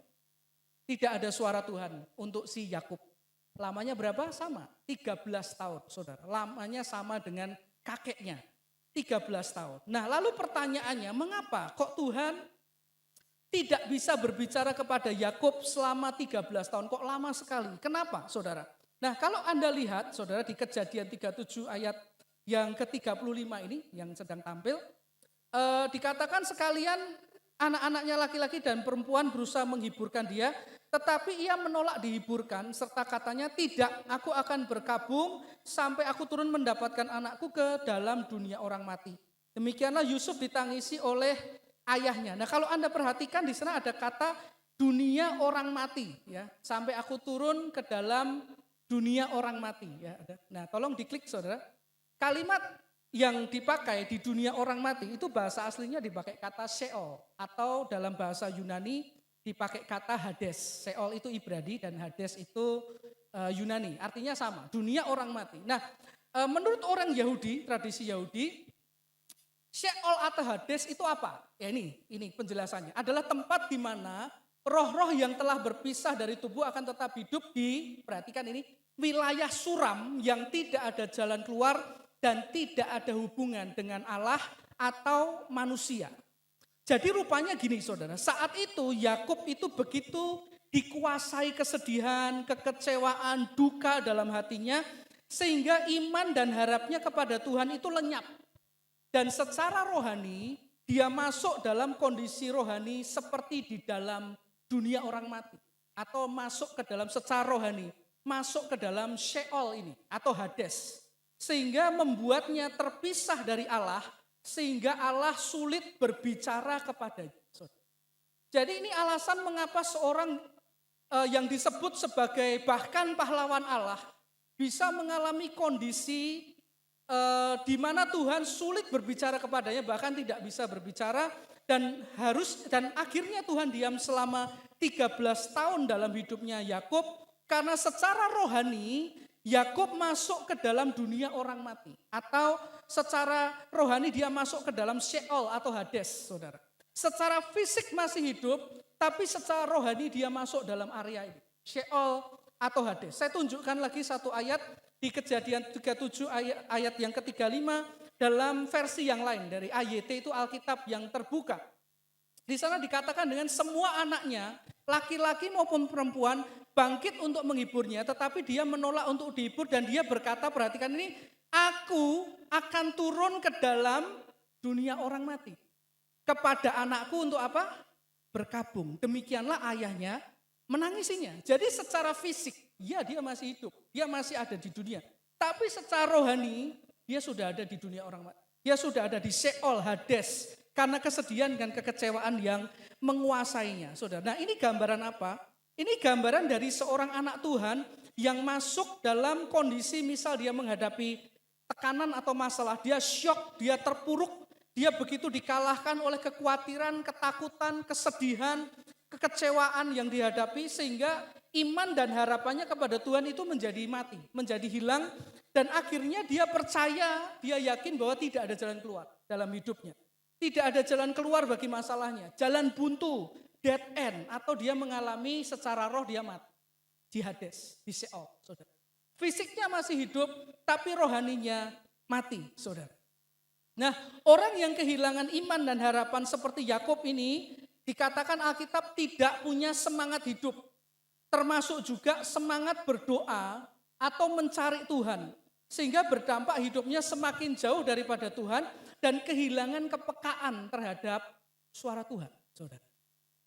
Tidak ada suara Tuhan untuk si Yakub. Lamanya berapa? Sama, 13 tahun, saudara. Lamanya sama dengan kakeknya, 13 tahun. Nah, lalu pertanyaannya, mengapa kok Tuhan tidak bisa berbicara kepada Yakub selama 13 tahun, kok lama sekali? Kenapa, saudara? Nah, kalau Anda lihat, saudara, di Kejadian 37 ayat yang ke-35 ini, yang sedang tampil, dikatakan sekalian anak-anaknya laki-laki dan perempuan berusaha menghiburkan dia, tetapi ia menolak dihiburkan, serta katanya, tidak, aku akan berkabung sampai aku turun mendapatkan anakku ke dalam dunia orang mati. Demikianlah Yusuf ditangisi oleh ayahnya. Nah, kalau Anda perhatikan di sana ada kata dunia orang mati, ya. Sampai aku turun ke dalam dunia orang mati, ya. Nah, tolong diklik, saudara. Kalimat yang dipakai di dunia orang mati itu bahasa aslinya dipakai kata Sheol, atau dalam bahasa Yunani dipakai kata Hades. Sheol itu Ibrani dan Hades itu Yunani. Artinya sama, dunia orang mati. Nah, menurut orang Yahudi, tradisi Yahudi, Sheol atau Hades itu apa? Ya ini penjelasannya. Adalah tempat di mana roh-roh yang telah berpisah dari tubuh akan tetap hidup di, perhatikan ini, wilayah suram yang tidak ada jalan keluar dan tidak ada hubungan dengan Allah atau manusia. Jadi rupanya gini, saudara, saat itu Yakub itu begitu dikuasai kesedihan, kekecewaan, duka dalam hatinya, sehingga iman dan harapnya kepada Tuhan itu lenyap. Dan secara rohani, dia masuk dalam kondisi rohani seperti di dalam dunia orang mati. Atau masuk ke dalam secara rohani, masuk ke dalam Sheol ini atau Hades. Sehingga membuatnya terpisah dari Allah, sehingga Allah sulit berbicara kepadanya. Jadi ini alasan mengapa seorang yang disebut sebagai bahkan pahlawan Allah bisa mengalami kondisi di mana Tuhan sulit berbicara kepadanya, bahkan tidak bisa berbicara, dan akhirnya Tuhan diam selama 13 tahun dalam hidupnya Yakub, karena secara rohani Yakub masuk ke dalam dunia orang mati, atau secara rohani dia masuk ke dalam Sheol atau Hades, saudara. Secara fisik masih hidup, tapi secara rohani dia masuk dalam area ini, Sheol atau Hades. Saya tunjukkan lagi satu ayat di Kejadian 37 ayat yang ke-35 dalam versi yang lain dari AYT, itu Alkitab yang terbuka. Di sana dikatakan dengan semua anaknya, laki-laki maupun perempuan, bangkit untuk menghiburnya, tetapi dia menolak untuk dihibur dan dia berkata, perhatikan ini, aku akan turun ke dalam dunia orang mati. Kepada anakku untuk apa? berkabung. Demikianlah ayahnya menangisinya. Jadi secara fisik, ya dia masih hidup, dia masih ada di dunia. Tapi secara rohani, dia sudah ada di dunia orang mati. Dia sudah ada di Sheol, Hades, karena kesedihan dan kekecewaan yang menguasainya. Saudara, nah ini gambaran apa? Ini gambaran dari seorang anak Tuhan yang masuk dalam kondisi misal dia menghadapi tekanan atau masalah. Dia syok, dia terpuruk, dia begitu dikalahkan oleh kekhawatiran, ketakutan, kesedihan, kekecewaan yang dihadapi sehingga iman dan harapannya kepada Tuhan itu menjadi mati, menjadi hilang. Dan akhirnya dia percaya, dia yakin bahwa tidak ada jalan keluar dalam hidupnya. Tidak ada jalan keluar bagi masalahnya. Jalan buntu, dead end. Atau dia mengalami secara roh dia mati. Di Hades, di Sheol, saudara. Fisiknya masih hidup, tapi rohaninya mati, saudara. Nah, orang yang kehilangan iman dan harapan seperti Yakub ini, dikatakan Alkitab tidak punya semangat hidup. Termasuk juga semangat berdoa atau mencari Tuhan. Sehingga berdampak hidupnya semakin jauh daripada Tuhan dan kehilangan kepekaan terhadap suara Tuhan. Saudara,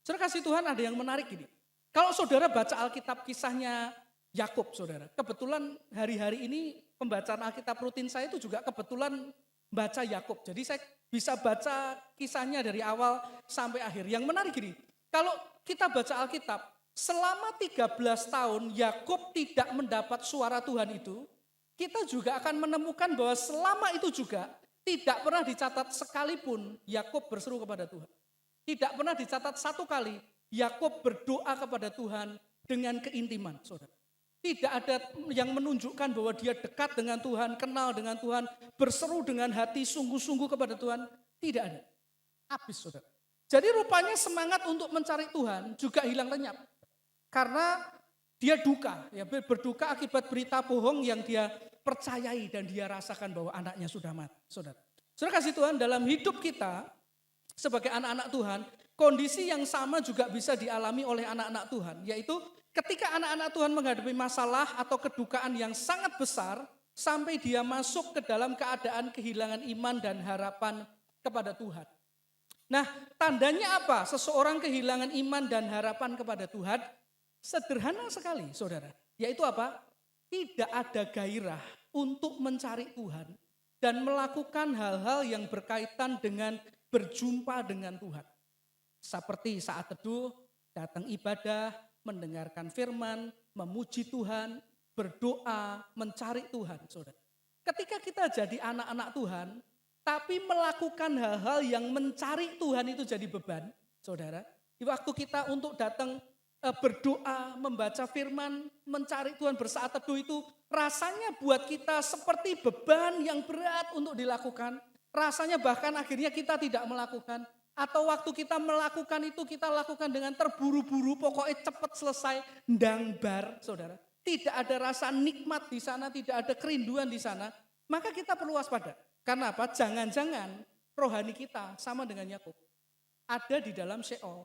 saudara kasih Tuhan ada yang menarik ini. Kalau saudara baca Alkitab kisahnya Yakub, saudara. Kebetulan hari-hari ini pembacaan Alkitab rutin saya itu juga kebetulan baca Yakub. Jadi saya bisa baca kisahnya dari awal sampai akhir. Yang menarik gini, kalau kita baca Alkitab, selama 13 tahun Yakub tidak mendapat suara Tuhan itu, kita juga akan menemukan bahwa selama itu juga tidak pernah dicatat sekalipun Yakub berseru kepada Tuhan. Tidak pernah dicatat satu kali Yakub berdoa kepada Tuhan dengan keintiman, saudara. Tidak ada yang menunjukkan bahwa dia dekat dengan Tuhan, kenal dengan Tuhan, berseru dengan hati sungguh-sungguh kepada Tuhan. Tidak ada. Habis, saudara. Jadi rupanya semangat untuk mencari Tuhan juga hilang lenyap. Karena dia duka, ya, berduka akibat berita bohong yang dia percayai dan dia rasakan bahwa anaknya sudah mati, saudara. Saudara kasih Tuhan, dalam hidup kita sebagai anak-anak Tuhan, kondisi yang sama juga bisa dialami oleh anak-anak Tuhan, yaitu ketika anak-anak Tuhan menghadapi masalah atau kedukaan yang sangat besar, sampai dia masuk ke dalam keadaan kehilangan iman dan harapan kepada Tuhan. Nah, tandanya apa? Seseorang kehilangan iman dan harapan kepada Tuhan, sederhana sekali, saudara. Yaitu apa? Tidak ada gairah untuk mencari Tuhan dan melakukan hal-hal yang berkaitan dengan berjumpa dengan Tuhan. Seperti saat teduh, datang ibadah, mendengarkan firman, memuji Tuhan, berdoa, mencari Tuhan, saudara. Ketika kita jadi anak-anak Tuhan, tapi melakukan hal-hal yang mencari Tuhan itu jadi beban, saudara. Di waktu kita untuk datang berdoa, membaca firman, mencari Tuhan bersaat teduh itu rasanya buat kita seperti beban yang berat untuk dilakukan. Rasanya bahkan akhirnya kita tidak melakukan. Atau waktu kita melakukan itu kita lakukan dengan terburu-buru, pokoknya cepat selesai, ndangbar, saudara. Tidak ada rasa nikmat di sana, tidak ada kerinduan di sana. Maka kita perlu waspada. Karena apa? Jangan-jangan rohani kita sama dengan Yakub. Ada di dalam Sheol.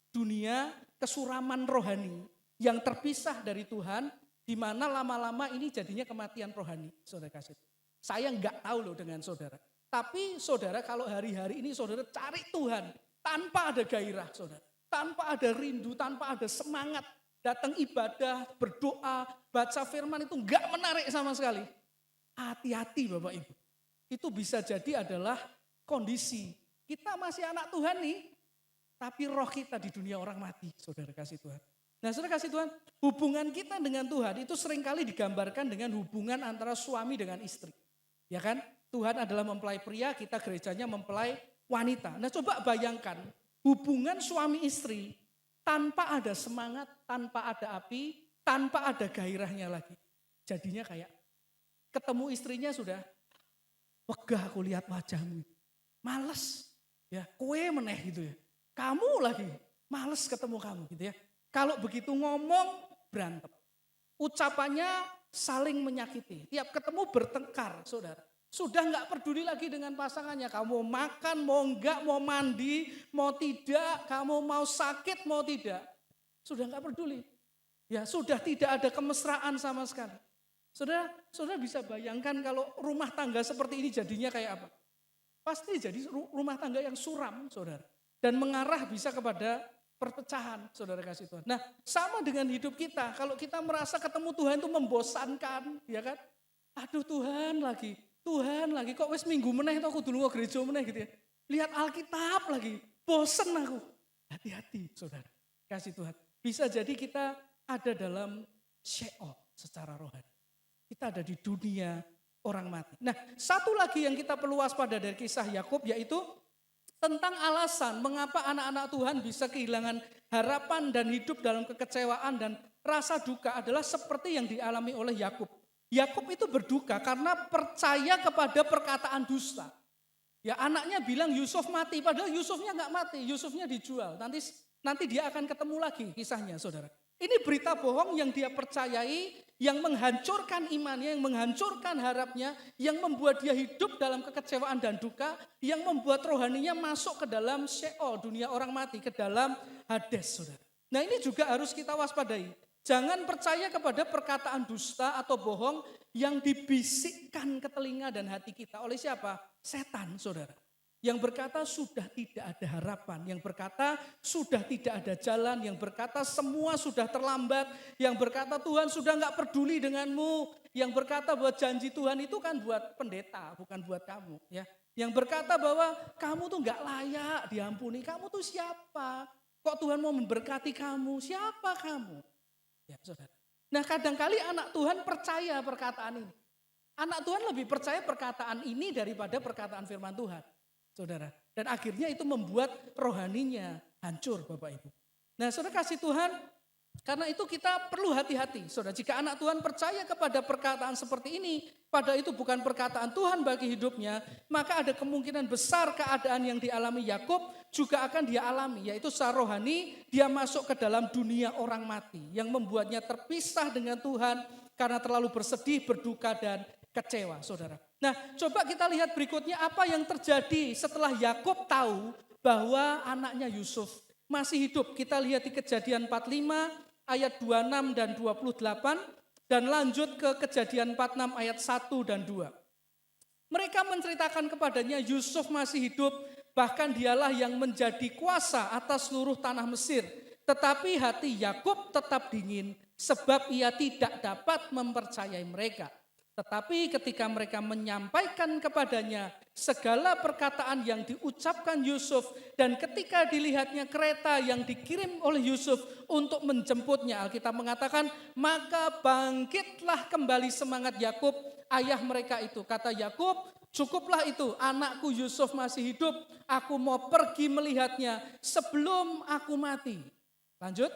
Dunia kesuraman rohani yang terpisah dari Tuhan, di mana lama-lama ini jadinya kematian rohani, saudara kasih. Saya enggak tahu loh dengan saudara. Tapi saudara kalau hari-hari ini saudara cari Tuhan tanpa ada gairah, saudara. Tanpa ada rindu, tanpa ada semangat. Datang ibadah, berdoa, baca firman itu enggak menarik sama sekali. Hati-hati Bapak Ibu. Itu bisa jadi adalah kondisi. Kita masih anak Tuhan nih. Tapi roh kita di dunia orang mati, saudara kasih Tuhan. Nah saudara kasih Tuhan, hubungan kita dengan Tuhan itu seringkali digambarkan dengan hubungan antara suami dengan istri. Ya kan? Tuhan adalah mempelai pria, kita gerejanya mempelai wanita. Nah coba bayangkan, hubungan suami istri tanpa ada semangat, tanpa ada api, tanpa ada gairahnya lagi. Jadinya kayak ketemu istrinya sudah, wegah aku lihat wajahmu. Males, ya kue meneh gitu ya. Kamu lagi, males ketemu kamu gitu ya. Kalau begitu ngomong, berantem. Ucapannya saling menyakiti. Tiap ketemu bertengkar, saudara. Sudah enggak peduli lagi dengan pasangannya. Kamu mau makan, mau enggak, mau mandi, mau tidak. Kamu mau sakit, mau tidak. Sudah enggak peduli. Ya sudah tidak ada kemesraan sama sekali. Saudara bisa bayangkan kalau rumah tangga seperti ini jadinya kayak apa? Pasti jadi rumah tangga yang suram, saudara. Dan mengarah bisa kepada perpecahan, saudara kasih Tuhan. Nah, sama dengan hidup kita. Kalau kita merasa ketemu Tuhan itu membosankan, ya kan? Aduh Tuhan lagi, kok wis minggu meneh aku dulu ke gereja meneh gitu ya. Lihat Alkitab lagi, bosen aku. Hati-hati, saudara. Kasih Tuhan. Bisa jadi kita ada dalam Sheol secara rohani. Kita ada di dunia orang mati. Nah, satu lagi yang kita perlu waspada dari kisah Yakub yaitu tentang alasan mengapa anak-anak Tuhan bisa kehilangan harapan dan hidup dalam kekecewaan dan rasa duka adalah seperti yang dialami oleh Yakub. Yakub itu berduka karena percaya kepada perkataan dusta. Ya, anaknya bilang Yusuf mati, padahal Yusufnya nggak mati, Yusufnya dijual. Nanti dia akan ketemu lagi kisahnya, saudara. Ini berita bohong yang dia percayai, yang menghancurkan imannya, yang menghancurkan harapnya, yang membuat dia hidup dalam kekecewaan dan duka, yang membuat rohaninya masuk ke dalam Sheol, dunia orang mati, ke dalam Hades, saudara. Nah, ini juga harus kita waspadai. Jangan percaya kepada perkataan dusta atau bohong yang dibisikkan ke telinga dan hati kita oleh siapa? Setan, saudara. Yang berkata sudah tidak ada harapan, yang berkata sudah tidak ada jalan, yang berkata semua sudah terlambat, yang berkata Tuhan sudah nggak peduli denganmu, yang berkata bahwa janji Tuhan itu kan buat pendeta, bukan buat kamu, ya. Yang berkata bahwa kamu tuh nggak layak diampuni, kamu tuh siapa? Kok Tuhan mau memberkati kamu? Siapa kamu? Ya, saudara. Nah, kadangkali anak Tuhan percaya perkataan ini. Anak Tuhan lebih percaya perkataan ini daripada perkataan firman Tuhan, saudara. Dan akhirnya itu membuat rohaninya hancur, Bapak Ibu. Nah, saudara kasih Tuhan, karena itu kita perlu hati-hati. Saudara, jika anak Tuhan percaya kepada perkataan seperti ini, padahal itu bukan perkataan Tuhan bagi hidupnya, maka ada kemungkinan besar keadaan yang dialami Yakub juga akan dia alami, yaitu secara rohani dia masuk ke dalam dunia orang mati yang membuatnya terpisah dengan Tuhan karena terlalu bersedih, berduka dan kecewa, saudara. Nah, coba kita lihat berikutnya apa yang terjadi setelah Yakub tahu bahwa anaknya Yusuf masih hidup. Kita lihat di Kejadian 45 ayat 26 dan 28 dan lanjut ke Kejadian 46 ayat 1 dan 2. Mereka menceritakan kepadanya Yusuf masih hidup, bahkan dialah yang menjadi kuasa atas seluruh tanah Mesir. Tetapi hati Yakub tetap dingin sebab ia tidak dapat mempercayai mereka. Tetapi ketika mereka menyampaikan kepadanya segala perkataan yang diucapkan Yusuf dan ketika dilihatnya kereta yang dikirim oleh Yusuf untuk menjemputnya, Alkitab mengatakan, maka bangkitlah kembali semangat Yakub, ayah mereka itu. Kata Yakub, cukuplah itu, anakku Yusuf masih hidup, aku mau pergi melihatnya sebelum aku mati. Lanjut.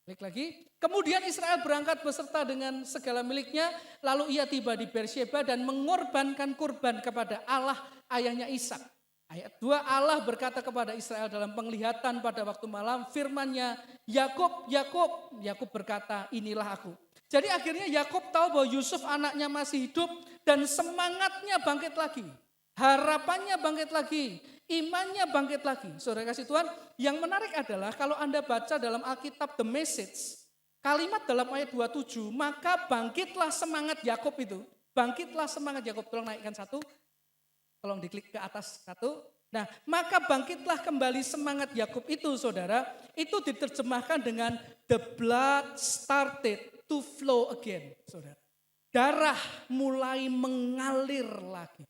Klik lagi. Kemudian Israel berangkat beserta dengan segala miliknya. Lalu ia tiba di Beersheba dan mengorbankan kurban kepada Allah ayahnya Ishak. Ayat 2, Allah berkata kepada Israel dalam penglihatan pada waktu malam, firman-Nya, Yakub, Yakub. Yakub berkata, inilah aku. Jadi akhirnya Yakub tahu bahwa Yusuf anaknya masih hidup dan semangatnya bangkit lagi. Harapannya bangkit lagi. Imannya bangkit lagi. Saudara kasih Tuhan, yang menarik adalah kalau Anda baca dalam Alkitab The Message, kalimat dalam ayat 27, maka bangkitlah semangat Yakub itu. Bangkitlah semangat Yakub. Tolong naikkan satu. Tolong diklik ke atas satu. Nah, maka bangkitlah kembali semangat Yakub itu, saudara. Itu diterjemahkan dengan the blood started to flow again, saudara. Darah mulai mengalir lagi.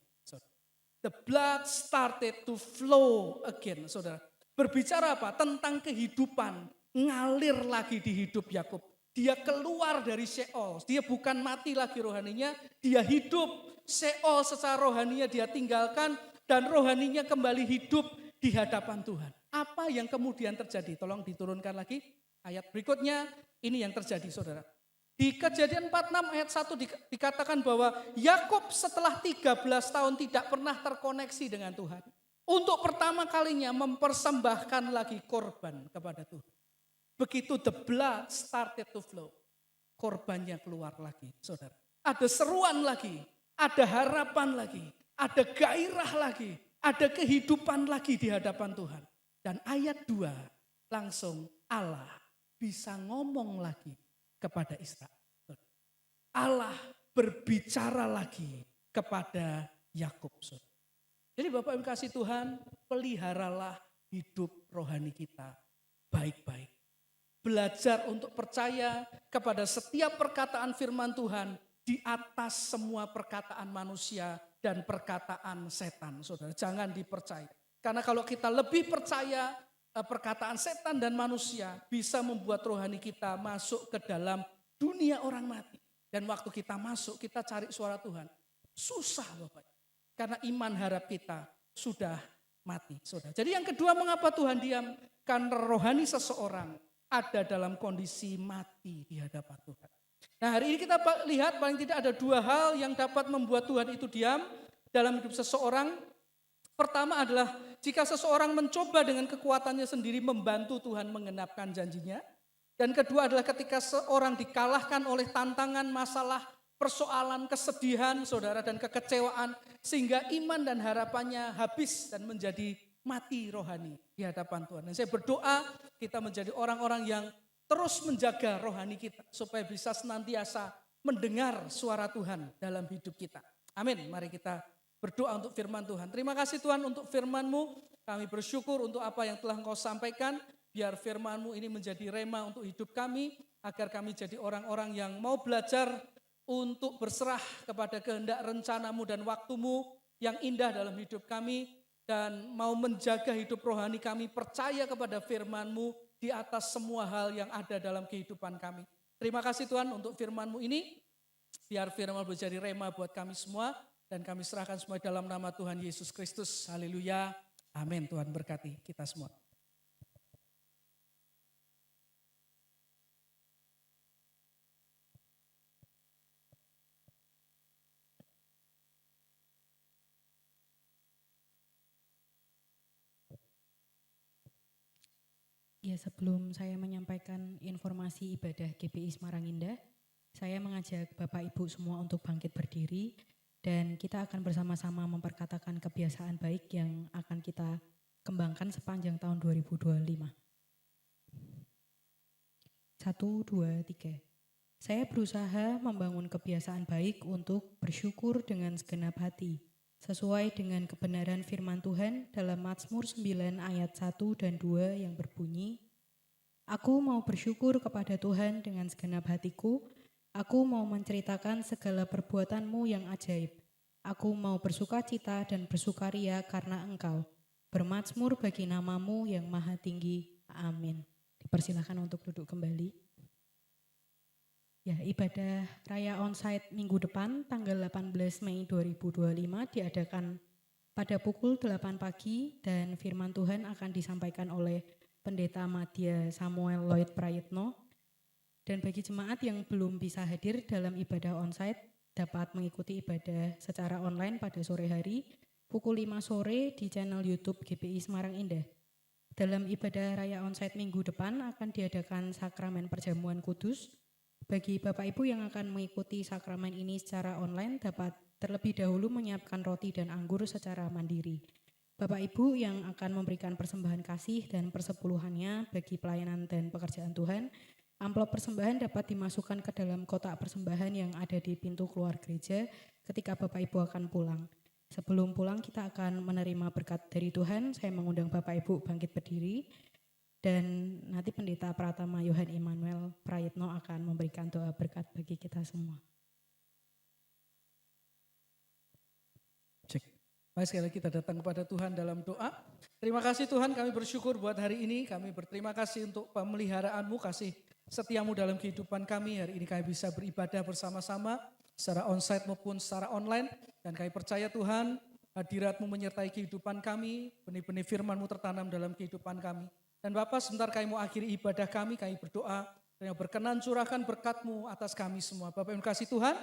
The blood started to flow again, saudara. Berbicara apa? Tentang kehidupan, ngalir lagi di hidup Yakub. Dia keluar dari Sheol, dia bukan mati lagi rohaninya, dia hidup. Sheol secara rohaninya dia tinggalkan dan rohaninya kembali hidup di hadapan Tuhan. Apa yang kemudian terjadi? Tolong diturunkan lagi ayat berikutnya. Ini yang terjadi, saudara. Di Kejadian 46 ayat 1 dikatakan bahwa Yakub setelah 13 tahun tidak pernah terkoneksi dengan Tuhan. Untuk pertama kalinya mempersembahkan lagi korban kepada Tuhan. Begitu the blood started to flow, korbannya keluar lagi, saudara. Ada seruan lagi, ada harapan lagi, ada gairah lagi, ada kehidupan lagi di hadapan Tuhan. Dan ayat 2 langsung Allah bisa ngomong lagi kepada Israel. Allah berbicara lagi kepada Yakub. Jadi Bapak Ibu kasih Tuhan, peliharalah hidup rohani kita. baik-baik. Belajar untuk percaya kepada setiap perkataan firman Tuhan di atas semua perkataan manusia dan perkataan setan. Saudara, jangan dipercaya. Karena kalau kita lebih percaya perkataan setan dan manusia bisa membuat rohani kita masuk ke dalam dunia orang mati. Dan waktu kita masuk, kita cari suara Tuhan. Susah Bapak. Karena iman harap kita sudah mati. Saudara. Jadi yang kedua, mengapa Tuhan diam? Karena rohani seseorang ada dalam kondisi mati di hadapan Tuhan. Nah, hari ini kita lihat paling tidak ada dua hal yang dapat membuat Tuhan itu diam dalam hidup seseorang. Pertama adalah jika seseorang mencoba dengan kekuatannya sendiri membantu Tuhan menggenapkan janjinya. Dan kedua adalah ketika seorang dikalahkan oleh tantangan, masalah, persoalan, kesedihan, saudara, dan kekecewaan. Sehingga iman dan harapannya habis dan menjadi mati rohani di hadapan Tuhan. Dan saya berdoa kita menjadi orang-orang yang terus menjaga rohani kita. Supaya bisa senantiasa mendengar suara Tuhan dalam hidup kita. Amin. Mari kita berdoa untuk firman Tuhan. Terima kasih Tuhan untuk firman-Mu. Kami bersyukur untuk apa yang telah Engkau sampaikan. Biar firman-Mu ini menjadi rema untuk hidup kami. Agar kami jadi orang-orang yang mau belajar untuk berserah kepada kehendak rencana-Mu dan waktu-Mu yang indah dalam hidup kami. Dan mau menjaga hidup rohani kami, percaya kepada firman-Mu di atas semua hal yang ada dalam kehidupan kami. Terima kasih Tuhan untuk firman-Mu ini. Biar firman menjadi rema buat kami semua. Dan kami serahkan semua dalam nama Tuhan Yesus Kristus. Haleluya. Amin. Tuhan berkati kita semua. Ya, sebelum saya menyampaikan informasi ibadah GPI Semarang Indah, saya mengajak Bapak Ibu semua untuk bangkit berdiri dan kita akan bersama-sama memperkatakan kebiasaan baik yang akan kita kembangkan sepanjang tahun 2025. 1, 2, 3. Saya berusaha membangun kebiasaan baik untuk bersyukur dengan segenap hati, sesuai dengan kebenaran firman Tuhan dalam Mazmur 9 ayat 1 dan 2 yang berbunyi, Aku mau bersyukur kepada Tuhan dengan segenap hatiku, aku mau menceritakan segala perbuatan-Mu yang ajaib. Aku mau bersukacita dan bersukaria karena Engkau, bermazmur bagi nama-Mu yang maha tinggi. Amin. Dipersilakan untuk duduk kembali. Ya, ibadah Raya Onsite minggu depan tanggal 18 Mei 2025 diadakan pada pukul 8 pagi dan firman Tuhan akan disampaikan oleh Pendeta Madya Samuel Lloyd Prayitno. Dan bagi jemaat yang belum bisa hadir dalam ibadah onsite dapat mengikuti ibadah secara online pada sore hari pukul 5 sore di channel YouTube GPI Semarang Indah. Dalam ibadah Raya Onsite minggu depan akan diadakan sakramen perjamuan kudus. Bagi Bapak Ibu yang akan mengikuti sakramen ini secara online dapat terlebih dahulu menyiapkan roti dan anggur secara mandiri. Bapak Ibu yang akan memberikan persembahan kasih dan persepuluhannya bagi pelayanan dan pekerjaan Tuhan, amplop persembahan dapat dimasukkan ke dalam kotak persembahan yang ada di pintu keluar gereja ketika Bapak Ibu akan pulang. Sebelum pulang kita akan menerima berkat dari Tuhan. Saya mengundang Bapak Ibu bangkit berdiri. Dan nanti Pendeta Pratama Yohan Immanuel Prayitno akan memberikan doa berkat bagi kita semua. Cek. Mari sekali lagi kita datang kepada Tuhan dalam doa. Terima kasih Tuhan, kami bersyukur buat hari ini. Kami berterima kasih untuk pemeliharaanmu, kasih setiamu dalam kehidupan kami. Hari ini kami bisa beribadah bersama-sama secara onsite maupun secara online. Dan kami percaya Tuhan, hadirat-Mu menyertai kehidupan kami. Benih-benih firman-Mu tertanam dalam kehidupan kami. Dan Bapak, sebentar kami mau akhiri ibadah kami berdoa, dan yang berkenan curahkan berkat-Mu atas kami semua. Bapak yang kasih Tuhan,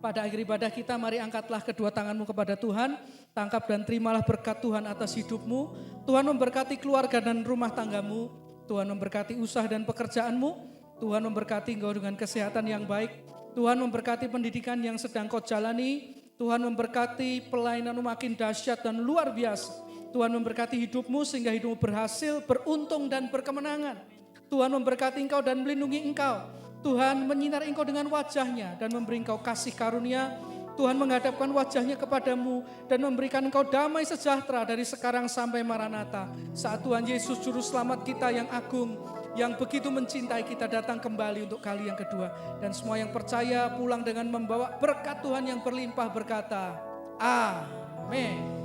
pada akhir ibadah kita mari angkatlah kedua tangan-Mu kepada Tuhan, tangkap dan terimalah berkat Tuhan atas hidup-Mu. Tuhan memberkati keluarga dan rumah tangga-Mu, Tuhan memberkati usaha dan pekerjaan-Mu, Tuhan memberkati Engkau dengan kesehatan yang baik, Tuhan memberkati pendidikan yang sedang Kau jalani, Tuhan memberkati pelayanan-Mu makin dahsyat dan luar biasa. Tuhan memberkati hidupmu sehingga hidupmu berhasil, beruntung dan berkemenangan. Tuhan memberkati engkau dan melindungi engkau. Tuhan menyinari engkau dengan wajahnya dan memberi engkau kasih karunia. Tuhan menghadapkan wajahnya kepadamu dan memberikan engkau damai sejahtera dari sekarang sampai Maranatha. Saat Tuhan Yesus Juru Selamat kita yang agung, yang begitu mencintai kita datang kembali untuk kali yang kedua. Dan semua yang percaya pulang dengan membawa berkat Tuhan yang berlimpah berkata, Amin.